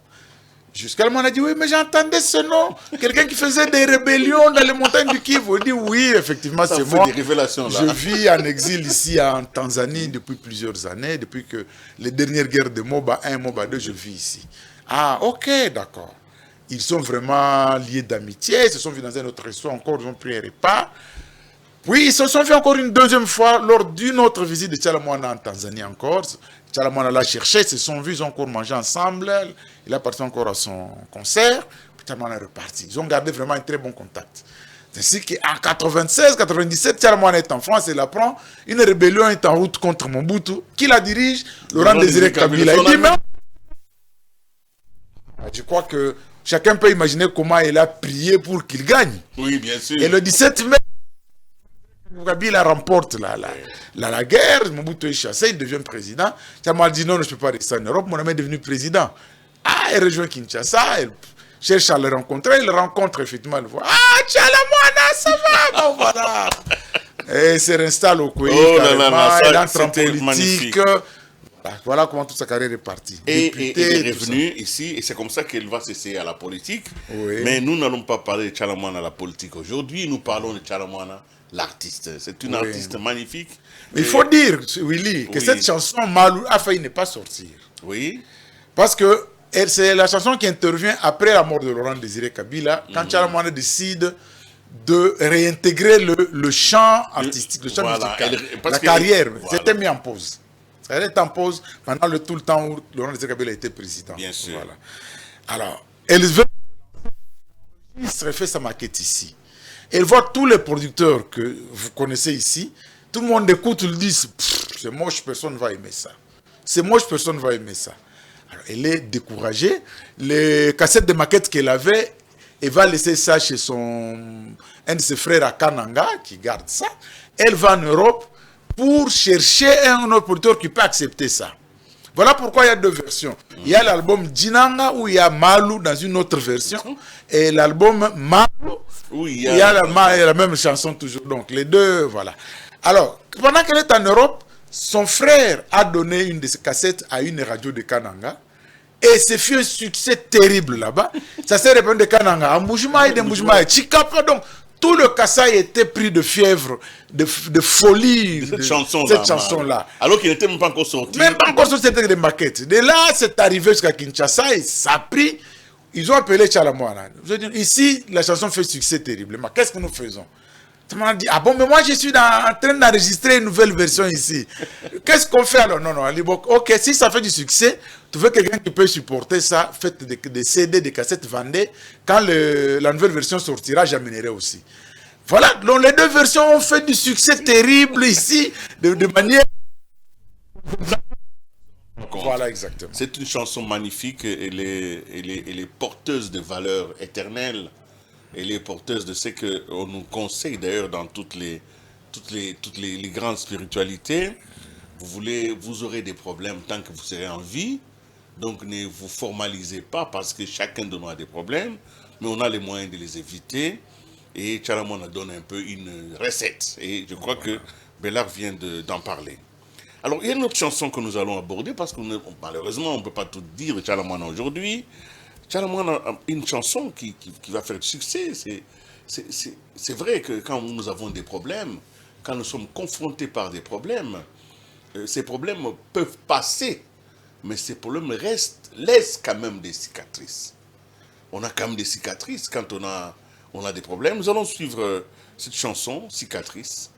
Jusqu'à là, on a dit, oui, mais j'entendais ce nom. Quelqu'un qui faisait des rébellions dans les montagnes du Kivu. Il dit, oui, effectivement, c'est moi. Des révélations, là. Je vis en exil ici en Tanzanie depuis plusieurs années. Depuis que les dernières guerres de Moba 1, Moba 2, je vis ici. Ah, ok, d'accord. Ils sont vraiment liés d'amitié. Ils se sont vus dans un autre restaurant encore. Ils ont pris un repas. Puis, ils se sont vus encore une deuxième fois lors d'une autre visite de Tchalamouana en Tanzanie encore. Tchalamouana l'a cherché, ils se sont vus, ils ont encore mangé ensemble. Il a parti encore à son concert. Puis Tchalamouana est reparti. Ils ont gardé vraiment un très bon contact. C'est ainsi qu'en 96, 97, Tchalamouana est en France et il apprend une rébellion est en route contre Mobutu. Qui la dirige? Laurent Désiré Kabila. Il dit, mais... Je crois que chacun peut imaginer comment il a prié pour qu'il gagne. Oui, bien sûr. Et le 17 mai, Kabila remporte la guerre, Mobutu est chassé, il devient président. Tchalamouana dit non, je ne peux pas rester en Europe, mon ami est devenu président. Ah, il rejoint Kinshasa, il cherche à le rencontrer, il le rencontre effectivement, il voit, ah, Tchalamouana, ça va, bon voilà. Et il se réinstalle au pays, il entre en politique. Magnifique. Voilà comment toute sa carrière est partie. Et il est revenu ici, et c'est comme ça qu'il va s'essayer à la politique. Oui. Mais nous n'allons pas parler de Tchalamouana à la politique aujourd'hui, nous parlons de Tchalamouana, l'artiste. C'est une artiste magnifique. Mais il faut dire, Willy, que cette chanson Malou a failli ne pas sortir. Oui. Parce que c'est la chanson qui intervient après la mort de Laurent Désiré Kabila, quand Tchalamouana décide de réintégrer le chant artistique, le chant musical, la carrière. C'était mis en pause. Elle est en pause pendant tout le temps où Laurent Désiré Kabila était président. Bien sûr. Voilà. Alors, elle veut fait sa maquette ici. Elle voit tous les producteurs que vous connaissez ici. Tout le monde écoute, ils disent, c'est moche, personne ne va aimer ça. C'est moche, personne ne va aimer ça. Alors, elle est découragée. Les cassettes de maquettes qu'elle avait, elle va laisser ça chez un de ses frères à Kananga, qui garde ça. Elle va en Europe pour chercher un autre producteur qui peut accepter ça. Voilà pourquoi il y a deux versions. Il y a l'album Djinanga où il y a Malou dans une autre version. Et l'album Malou où il y a la même chanson toujours. Donc les deux, voilà. Alors, pendant qu'elle est en Europe, son frère a donné une de ses cassettes à une radio de Kananga. Et c'est fait un succès terrible là-bas. Ça s'est répandu de Kananga à Mbujimaï, de Mbujimaï, Chikapa. Donc, tout le Kasaï était pris de fièvre, de folie de cette chanson-là. Alors qu'il n'était même pas encore sorti. Même pas encore sorti, c'était des maquettes. De là, c'est arrivé jusqu'à Kinshasa et ça a pris. Ils ont appelé Tchalamouana. Je veux dire, ici, la chanson fait succès terrible. Mais qu'est-ce que nous faisons? Tu m'as dit, ah bon, mais moi je suis en train d'enregistrer une nouvelle version ici. Qu'est-ce qu'on fait alors? Non, ok, si ça fait du succès, tu veux quelqu'un qui peut supporter ça, faites des CD, des cassettes, vendez. Quand la nouvelle version sortira, j'amènerai aussi. Voilà, donc les deux versions ont fait du succès terrible ici, de manière... Voilà, exactement. C'est une chanson magnifique, elle est porteuse de valeurs éternelles. Elle est porteuse de ce qu'on nous conseille d'ailleurs dans toutes les grandes spiritualités. Vous aurez des problèmes tant que vous serez en vie. Donc ne vous formalisez pas parce que chacun de nous a des problèmes. Mais on a les moyens de les éviter. Et Tchalamouana donne un peu une recette. Et je crois que Bellard vient d'en parler. Alors il y a une autre chanson que nous allons aborder parce que malheureusement on ne peut pas tout dire de Tchalamouana aujourd'hui. Tchalamouana a une chanson qui va faire du succès. C'est vrai que quand nous avons des problèmes, quand nous sommes confrontés par des problèmes, ces problèmes peuvent passer, mais ces problèmes laissent quand même des cicatrices. On a quand même des cicatrices quand on a des problèmes. Nous allons suivre cette chanson, Cicatrice.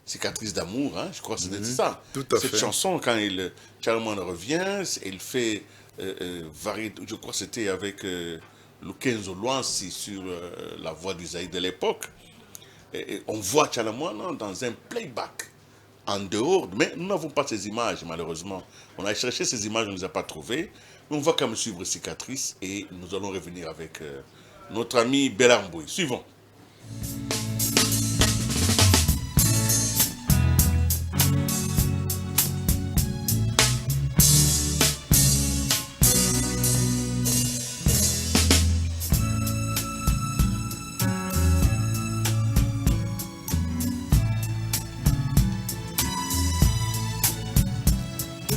Cicatrice d'amour, hein, je crois que c'est ça. Tout à fait. Cette chanson, quand Tchalamouana revient, il fait... je crois que c'était avec Lukenzo Luansi sur la voix du Zaïre de l'époque. Et on voit Tchalamouana dans un playback en dehors, mais nous n'avons pas ces images malheureusement. On a cherché ces images, on ne les a pas trouvées. Mais on va quand même suivre Cicatrice et nous allons revenir avec notre ami Bellard Mbouy. Suivons.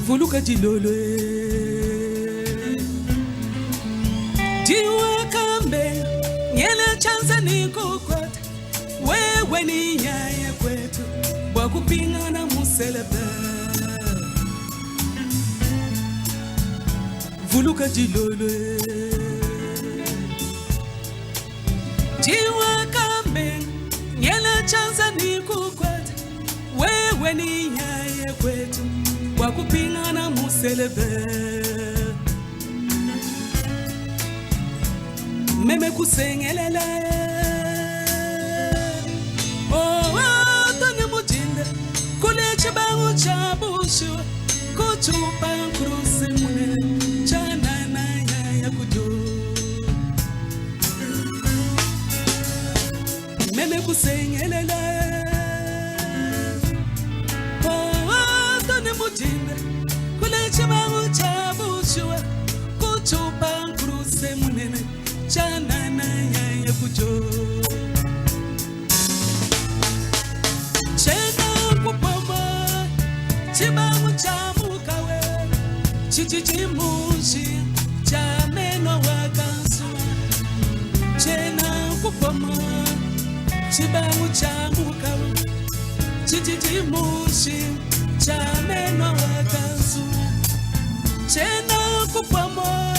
Vuluka dilolo Diwa kambe Nyele chanza ni kukwata Wewe ni nyaya kwetu Wakupinga na muselebe Vuluka dilolo Diwa kambe Nyele chanza ni kukwata Wewe ni nyaya kwetu Wakupinga na muselebe Meme kusengelela Tone mujinde Kule chibangu chabushu Kuchupa nkuruse mune Chana na ya kujo Meme kusengelela Kule chibangu chabushu Kuchupa nkuruse mune Chana na ya kujo Chena kupoma Chibangu chamukawe Chichichimushi Chameno wakansua Chena kupoma Chibangu chamukawe Chichichimushi Chameno wakansua Chena kupoma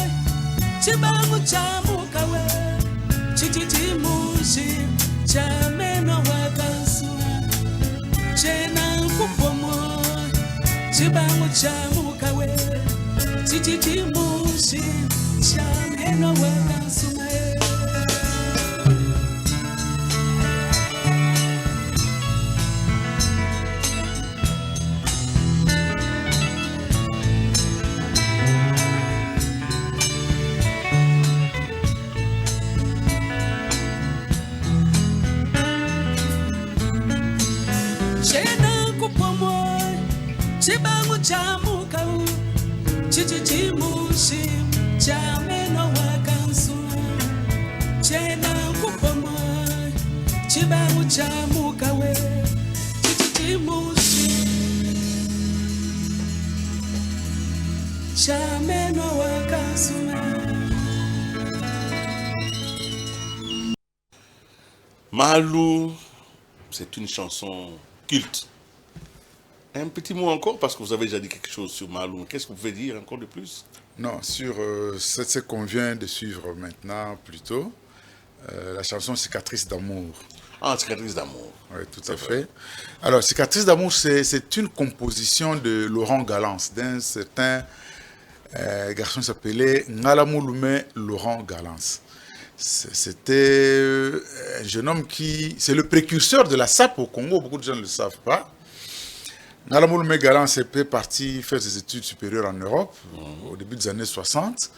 Chibangu chamukawe Chichichimushi Chameno wakansua Chena kupomo Chibangu chamukawe Chichichimushi Chameno wakansua Chibangu chamuka Chichichimushi Chameno wakansua Chena kupoma Chibangu chamuka we Chichichimushi jamais no wakasuma. Malou, c'est une chanson culte. Un petit mot encore, parce que vous avez déjà dit quelque chose sur Malou. Qu'est-ce que vous pouvez dire encore de plus? Non, sur ce qu'on vient de suivre maintenant, plutôt, la chanson Cicatrice d'amour. Ah, Cicatrice d'amour. Oui, tout à fait. Alors, Cicatrice d'amour, c'est une composition de Laurent Galance, d'un certain garçon qui s'appelait Ngalamouloumé Laurent Galance. C'était un jeune homme qui... C'est le précurseur de la SAP au Congo, beaucoup de gens ne le savent pas. Ngalamouloumé Galance est parti faire ses études supérieures en Europe, au début des années 60.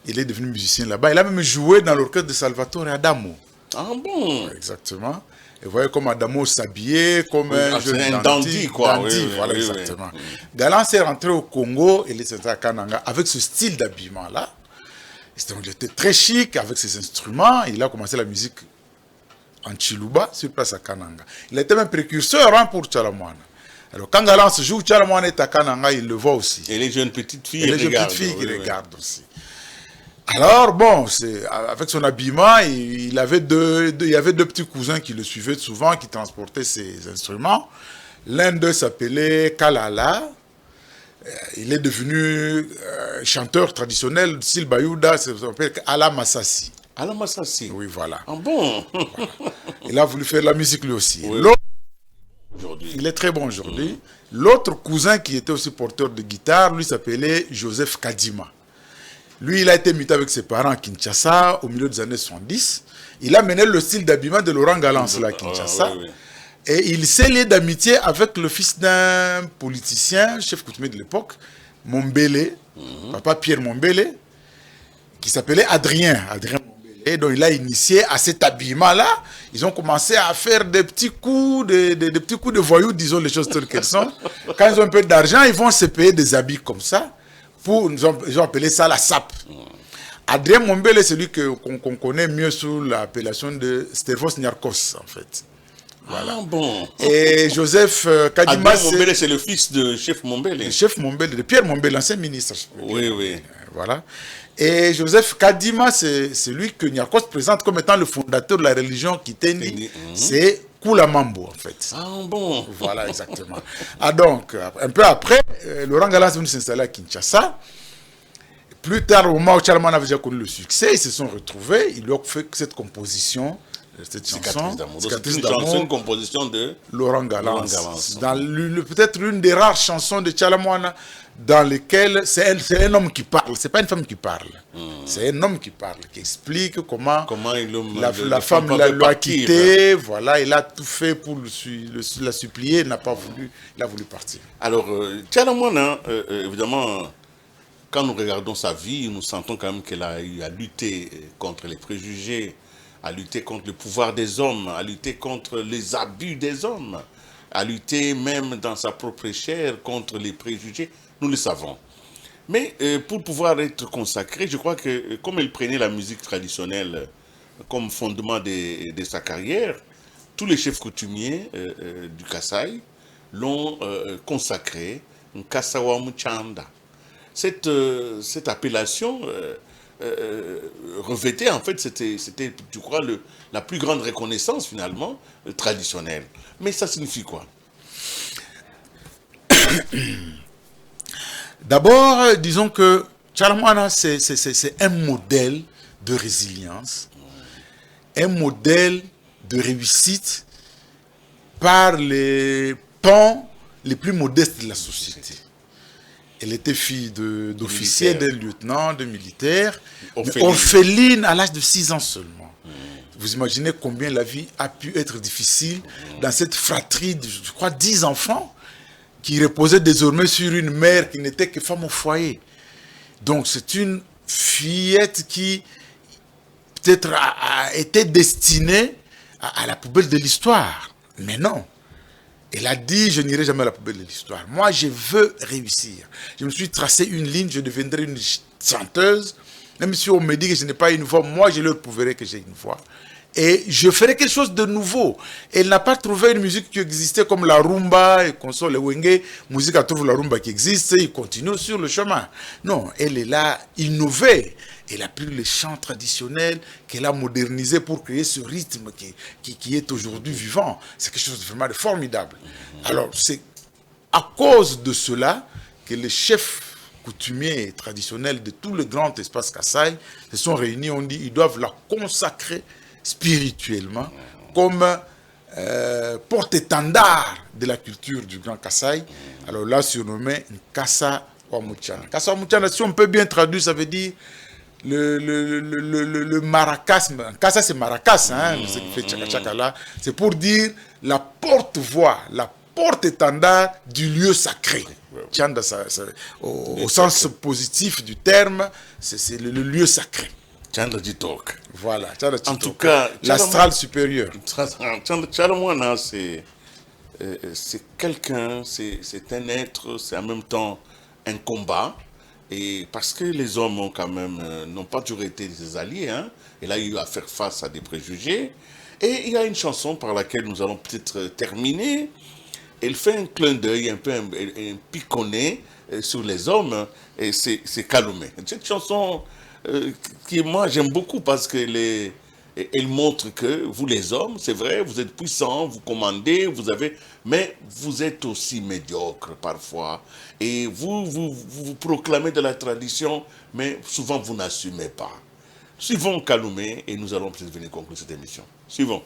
Il est devenu musicien là-bas. Il a même joué dans l'orchestre de Salvatore Adamo. Ah bon? Exactement. Et vous voyez comme Adamo s'habillait comme un jeune dandy, quoi. Dandy, voilà, exactement. Galance est rentré au Congo, il est à Kananga, avec ce style d'habillement-là. Il était très chic, avec ses instruments. Il a commencé la musique en Chiluba, sur place à Kananga. Il était même précurseur pour Tchalamouane. Alors quand Galance joue, Tchalamouane est à Kananga, il le voit aussi. Et les jeunes petites filles, et les jeunes petites filles qui regardent aussi. Alors, bon, avec son habillement, il y avait deux petits cousins qui le suivaient souvent, qui transportaient ses instruments. L'un d'eux s'appelait Kalala. Il est devenu chanteur traditionnel, style Bayouda, ça s'appelle Ala Massassi. Ala Massassi? Oui, voilà. Ah bon? Voilà. Il a voulu faire la musique lui aussi. Oui. Il est très bon aujourd'hui. L'autre cousin qui était aussi porteur de guitare, lui s'appelait Joseph Kadima. Lui, il a été muté avec ses parents à Kinshasa au milieu des années 70. Il a mené le style d'habillement de Laurent Galance là, à Kinshasa. Oui. Et il s'est lié d'amitié avec le fils d'un politicien, chef coutumier de l'époque, Mombele, papa Pierre Mombele, qui s'appelait Adrien Mombele. Et donc il a initié à cet habillement-là. Ils ont commencé à faire des petits coups, des petits coups de voyous, disons les choses telles qu'elles sont. Quand ils ont un peu d'argent, ils vont se payer des habits comme ça. Ils ont appelé ça la SAP. Adrien Mombele, c'est celui qu'on connaît mieux sous l'appellation de Stervos Niarkos, en fait. Voilà. Ah bon. Et Joseph Kadima, c'est le fils de chef Mombele. Le chef Mombele, de Pierre Mombele, l'ancien ministre. Oui, oui. Voilà. Et Joseph Kadima, c'est lui que Niarkos présente comme étant le fondateur de la religion Kitendi. C'est Koulamambo, en fait. Ah bon. Voilà, exactement. Ah donc, un peu après, Laurent Galance est venu s'installer à Kinshasa. Plus tard, au moment où Tchalamouane avait déjà connu le succès, ils se sont retrouvés. Ils lui ont fait cette composition, cette chanson. Cicatrice d'amour. C'est une composition de Laurent Galance. Peut-être l'une des rares chansons de Tchalamouane dans lesquelles c'est un homme qui parle. C'est pas une femme qui parle. C'est un homme qui parle, qui explique comment la femme l'a quitté. Voilà, il a tout fait pour la supplier. Il n'a pas voulu. Il a voulu partir. Alors, Tchalamouane, évidemment, quand nous regardons sa vie, nous sentons quand même qu'elle a eu à lutter contre les préjugés, à lutter contre le pouvoir des hommes, à lutter contre les abus des hommes, à lutter même dans sa propre chair contre les préjugés. Nous le savons. Mais pour pouvoir être consacré, je crois que comme elle prenait la musique traditionnelle comme fondement de sa carrière, tous les chefs coutumiers du Kasaï l'ont consacré Nkasawa Muchanda. Cette appellation revêtait, en fait, c'était, je crois, la plus grande reconnaissance, finalement, traditionnelle. Mais ça signifie quoi? D'abord, disons que Tchalamouane, c'est un modèle de résilience, un modèle de réussite par les pans les plus modestes de la société. Elle était fille d'officier, de lieutenant, de militaire, orpheline à l'âge de 6 ans seulement. Vous imaginez combien la vie a pu être difficile dans cette fratrie de, je crois, 10 enfants qui reposaient désormais sur une mère qui n'était que femme au foyer. Donc c'est une fillette qui peut-être a été destinée à la poubelle de l'histoire. Mais non. Elle a dit, je n'irai jamais à la poubelle de l'histoire. Moi, je veux réussir. Je me suis tracé une ligne, je deviendrai une chanteuse. Même si on me dit que je n'ai pas une voix, moi, je leur prouverai que j'ai une voix. et je ferai quelque chose de nouveau. Elle n'a pas trouvé une musique qui existait comme la rumba et qu'on sort le wenge. Musique a trouvé la rumba qui existe et il continue sur le chemin. Non, elle est là, innovée. Elle a pris les chants traditionnels qu'elle a modernisés pour créer ce rythme qui est aujourd'hui vivant. C'est quelque chose de vraiment formidable. Alors, c'est à cause de cela que les chefs coutumiers et traditionnels de tout le grand espace Kasaï se sont réunis, on dit qu'ils doivent la consacrer spirituellement comme porte-étendard de la culture du grand Kasaï. Alors là, surnommé Nkassa Wamuchana. Nkassa Wamuchana, si on peut bien traduire, ça veut dire le maracas. Nkassa, c'est maracas, hein, ce qui fait tchaka-tchaka là. C'est pour dire la porte-voix, la porte-étendard du lieu sacré. Tchanda, au sens positif du terme, c'est le lieu sacré. Tchanda Jitok. Voilà. En tout cas, l'astral supérieur. Tchala c'est quelqu'un, c'est un être, c'est en même temps un combat. Et parce que les hommes ont quand même, n'ont pas toujours été des alliés, hein. Il a eu à faire face à des préjugés. Et il y a une chanson par laquelle nous allons peut-être terminer. Elle fait un clin d'œil, un peu un piconnet sur les hommes, et c'est Kaloumé. Cette chanson qui, moi, j'aime beaucoup parce qu'elle montre que vous, les hommes, c'est vrai, vous êtes puissants, vous commandez, mais vous êtes aussi médiocres parfois. Et vous proclamez de la tradition, mais souvent vous n'assumez pas. Suivons Kaloumé et nous allons peut-être venir conclure cette émission. Suivons.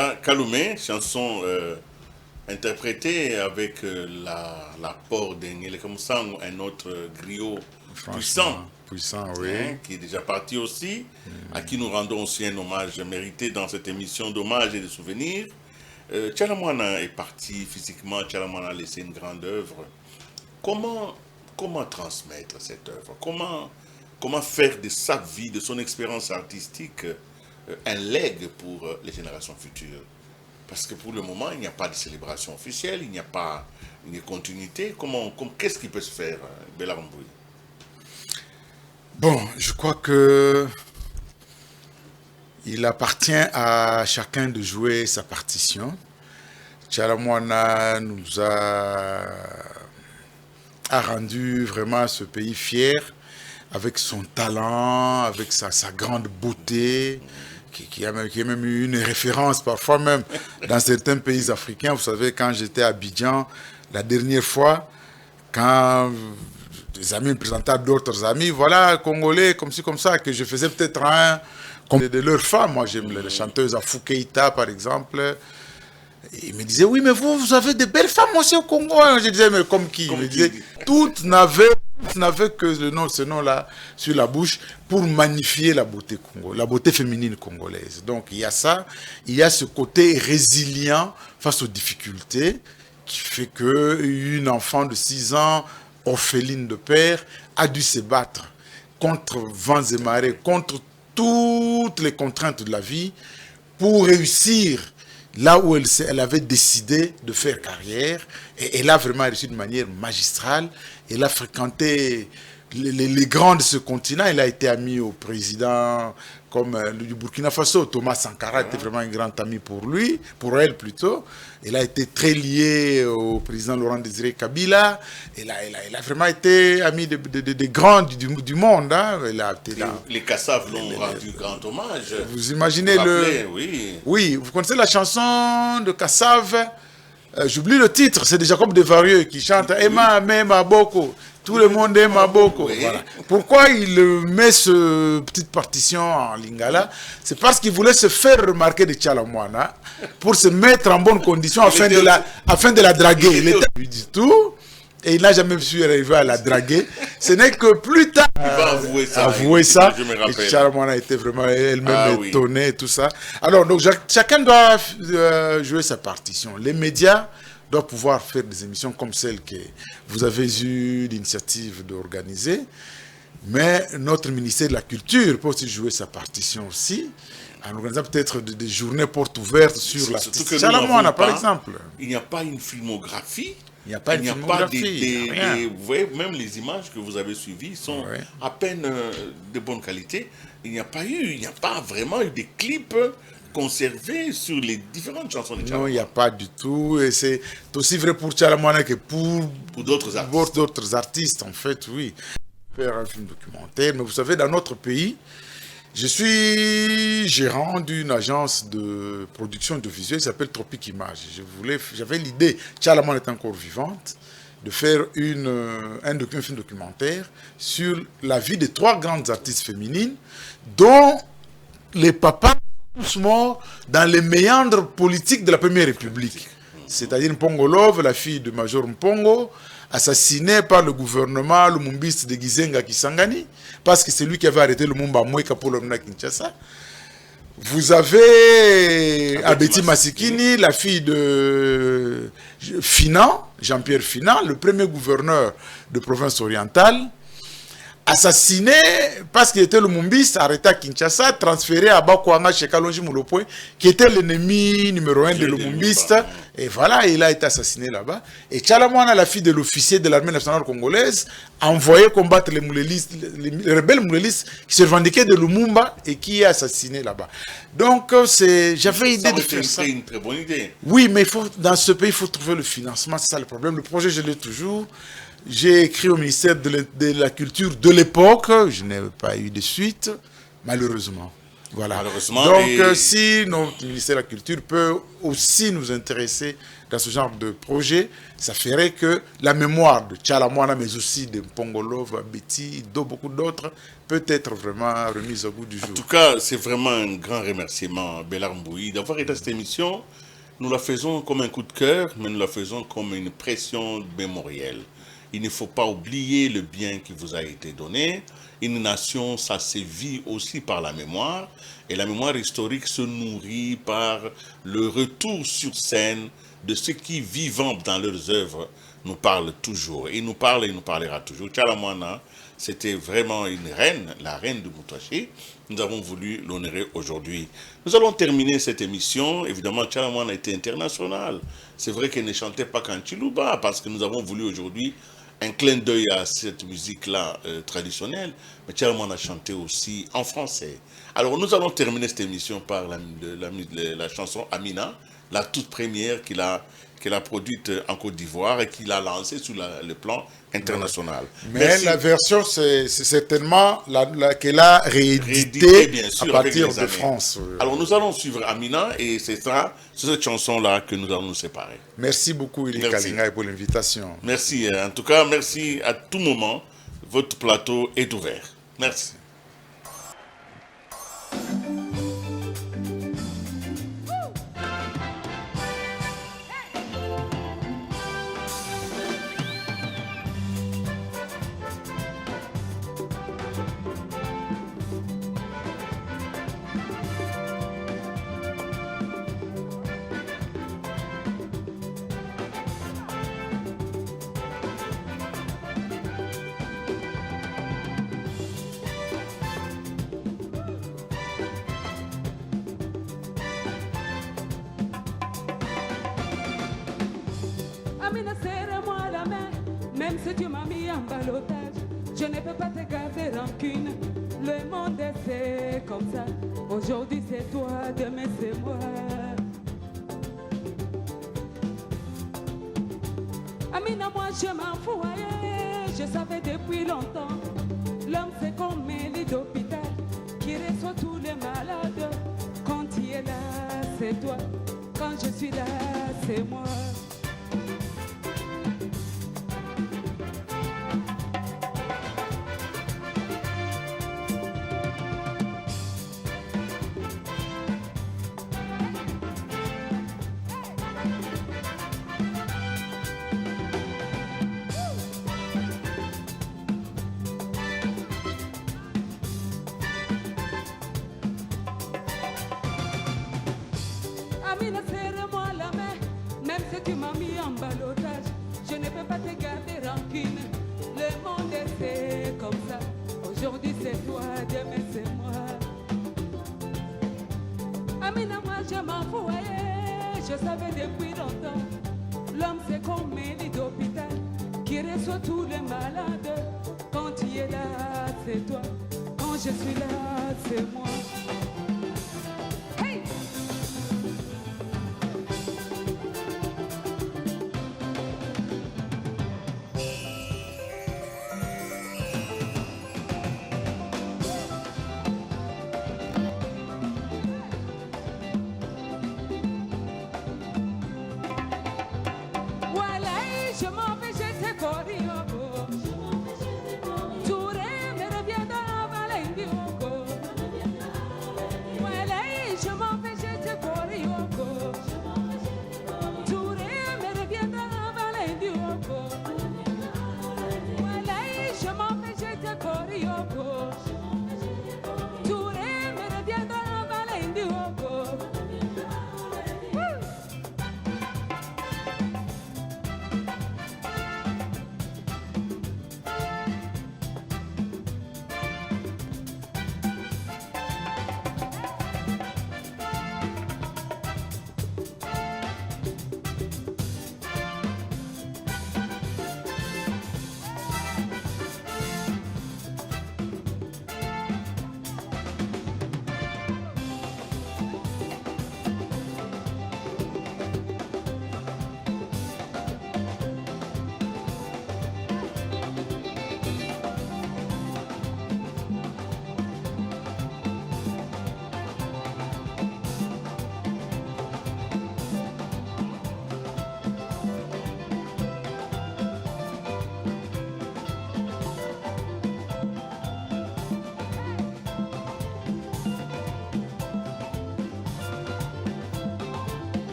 Voilà, Kaloumé, chanson interprétée avec l'apport d'Engele Kamsang, un autre griot puissant, oui. Hein, qui est déjà parti aussi, à qui nous rendons aussi un hommage mérité dans cette émission d'hommage et de souvenirs. Tchalamwana est parti physiquement, Tchalamwana a laissé une grande œuvre. Comment transmettre cette œuvre? Comment faire de sa vie, de son expérience artistique, un legs pour les générations futures? Parce que pour le moment, il n'y a pas de célébration officielle, il n'y a pas une continuité. Qu'est-ce qui peut se faire, Bella Ramboui? Bon, je crois que il appartient à chacun de jouer sa partition. Tchalamwana nous a rendu vraiment ce pays fier avec son talent, avec sa grande beauté, qui a même eu une référence parfois même dans certains pays africains. Vous savez, quand j'étais à Abidjan, la dernière fois, quand des amis me présentaient d'autres amis, voilà, Congolais, comme ci, comme ça, que je faisais peut-être un comme de leurs femmes. Moi, j'aime les chanteuses Afou Keïta, par exemple. Et ils me disaient, oui, mais vous avez de belles femmes aussi au Congo. Je disais, mais comme qui? Ils me disaient, toutes n'avaient que ce nom-là sur la bouche pour magnifier la beauté congolaise, la beauté féminine congolaise. Donc, il y a ça. Il y a ce côté résilient face aux difficultés qui fait qu'une enfant de 6 ans, orpheline de père, a dû se battre contre vents et marées, contre toutes les contraintes de la vie pour réussir là où elle avait décidé de faire carrière. Et elle a vraiment réussi de manière magistrale. Elle a fréquenté les grands de ce continent. Elle a été amie au président comme du Burkina Faso. Thomas Sankara était vraiment un grand ami pour elle plutôt. Elle a été très liée au président Laurent Désiré Kabila. Elle a vraiment été amie des grands du monde. Hein. Les Kassav l'ont rendu grand hommage. Vous imaginez Oui, vous connaissez la chanson de Kassav. J'oublie le titre, c'est de Jacob Devarieux qui chante Emma Maboko. Tout le monde aime Maboko. Oui. Voilà. Pourquoi il met cette petite partition en lingala? C'est parce qu'il voulait se faire remarquer de Tchalamwana pour se mettre en bonne condition afin de la draguer. Il était du tout. Et il n'a jamais su arriver à la draguer. Ce n'est que plus tard il va avouer ça. Je me rappelle. Et Tchalamwana était vraiment elle-même étonnée et tout ça. Alors, donc, chacun doit jouer sa partition. Les médias doivent pouvoir faire des émissions comme celle que vous avez eu l'initiative d'organiser. Mais notre ministère de la Culture peut aussi jouer sa partition aussi, en organisant peut-être des journées portes ouvertes sur l'artiste Tchalamwana, par exemple. Il n'y a pas une filmographie. Il n'y a pas une filmographie. Vous voyez, même les images que vous avez suivies sont à peine de bonne qualité. Il n'y a pas vraiment eu des clips conservés sur les différentes chansons de Tchalamwana. Non, il n'y a pas du tout. Et c'est aussi vrai pour Tchalamwana que pour d'autres artistes, en fait, oui. Faire un film documentaire. Mais vous savez, dans notre pays, je suis gérant d'une agence de production audiovisuelle qui s'appelle Tropique Image. J'avais l'idée, Tchalamwana est encore vivante, de faire un film documentaire sur la vie de 3 grandes artistes féminines dont les papas sont tous morts dans les méandres politiques de la Première République. C'est-à-dire Mpongo Love, la fille de Major Mpongo, assassiné par le gouvernement lumumbiste de Gizenga Kisangani, parce que c'est lui qui avait arrêté Lumumba Mweka pour l'emmener à Kinshasa. Vous avez Abeti Masikini, la fille de Finan, Jean-Pierre Finan, le premier gouverneur de province orientale, assassiné parce qu'il était lumumbiste, arrêté à Kinshasa, transféré à Bakwanga chez Kalonji Moulopoe, qui était l'ennemi numéro 1 des lumumbistes. Et voilà, il a été assassiné là-bas. Et Tchalamwana, la fille de l'officier de l'armée nationale congolaise, a envoyé combattre les rebelles moulélistes qui se revendiquaient de Lumumba et qui est assassiné là-bas. Donc, j'avais idée de faire ça. C'est une très bonne idée. Oui, mais dans ce pays, il faut trouver le financement, c'est ça le problème. Le projet, je l'ai toujours. J'ai écrit au ministère de la Culture de l'époque, je n'ai pas eu de suite, malheureusement. Voilà. Malheureusement. Donc, si notre ministère de la Culture peut aussi nous intéresser dans ce genre de projet, ça ferait que la mémoire de Tchalamwana, mais aussi de Mpongolov, Betty, de beaucoup d'autres, peut être vraiment remise au goût du jour. En tout cas, c'est vraiment un grand remerciement, Bélar Mbouyi, d'avoir été à cette émission. Nous la faisons comme un coup de cœur, mais nous la faisons comme une pression mémorielle. Il ne faut pas oublier le bien qui vous a été donné. Une nation, ça se vit aussi par la mémoire. Et la mémoire historique se nourrit par le retour sur scène de ceux qui, vivant dans leurs œuvres, nous parlent toujours. Il nous parle et il nous parlera toujours. Tchalamwana, c'était vraiment une reine, la reine de Moutaché. Nous avons voulu l'honorer aujourd'hui. Nous allons terminer cette émission. Évidemment, Tchalamwana était international. C'est vrai qu'elle ne chantait pas qu'en Chiluba, parce que nous avons voulu aujourd'hui un clin d'œil à cette musique-là traditionnelle. Mais Tchalamwana a chanté aussi en français. Alors, nous allons terminer cette émission par la chanson Amina, la toute première qu'il a produite en Côte d'Ivoire et qu'il a lancée sur le plan international. Mais merci. La version, c'est certainement qu'elle a réédité bien sûr, à partir avec les de années. France. Alors nous allons suivre Amina et c'est cette chanson-là que nous allons nous séparer. Merci beaucoup, Ili Merci. Kalinga, pour l'invitation. Merci. En tout cas, merci à tout moment. Votre plateau est ouvert. Merci. Amina, serre-moi la main, même si tu m'as mis en ballottage. Je ne peux pas te garder rancune. Le monde est fait comme ça. Aujourd'hui c'est toi, demain c'est moi. Amina, moi je m'en fous, aïe, je savais depuis longtemps. L'homme c'est comme un lit d'hôpital qui reçoit tous les malades. Quand il est là, c'est toi. Quand je suis là, c'est moi. Amina, serre-moi la main, même si tu m'as mis en ballottage. Je ne peux pas te garder rancune. Le monde est fait comme ça. Aujourd'hui c'est toi, demain c'est moi. Amina, moi je m'en fous, aïe, je savais depuis longtemps. L'homme c'est comme un lit d'hôpital qui reçoit tous les malades. Quand il est là, c'est toi. Quand je suis là, c'est moi. Hey! Voilà, je m'en vais, je te corrige.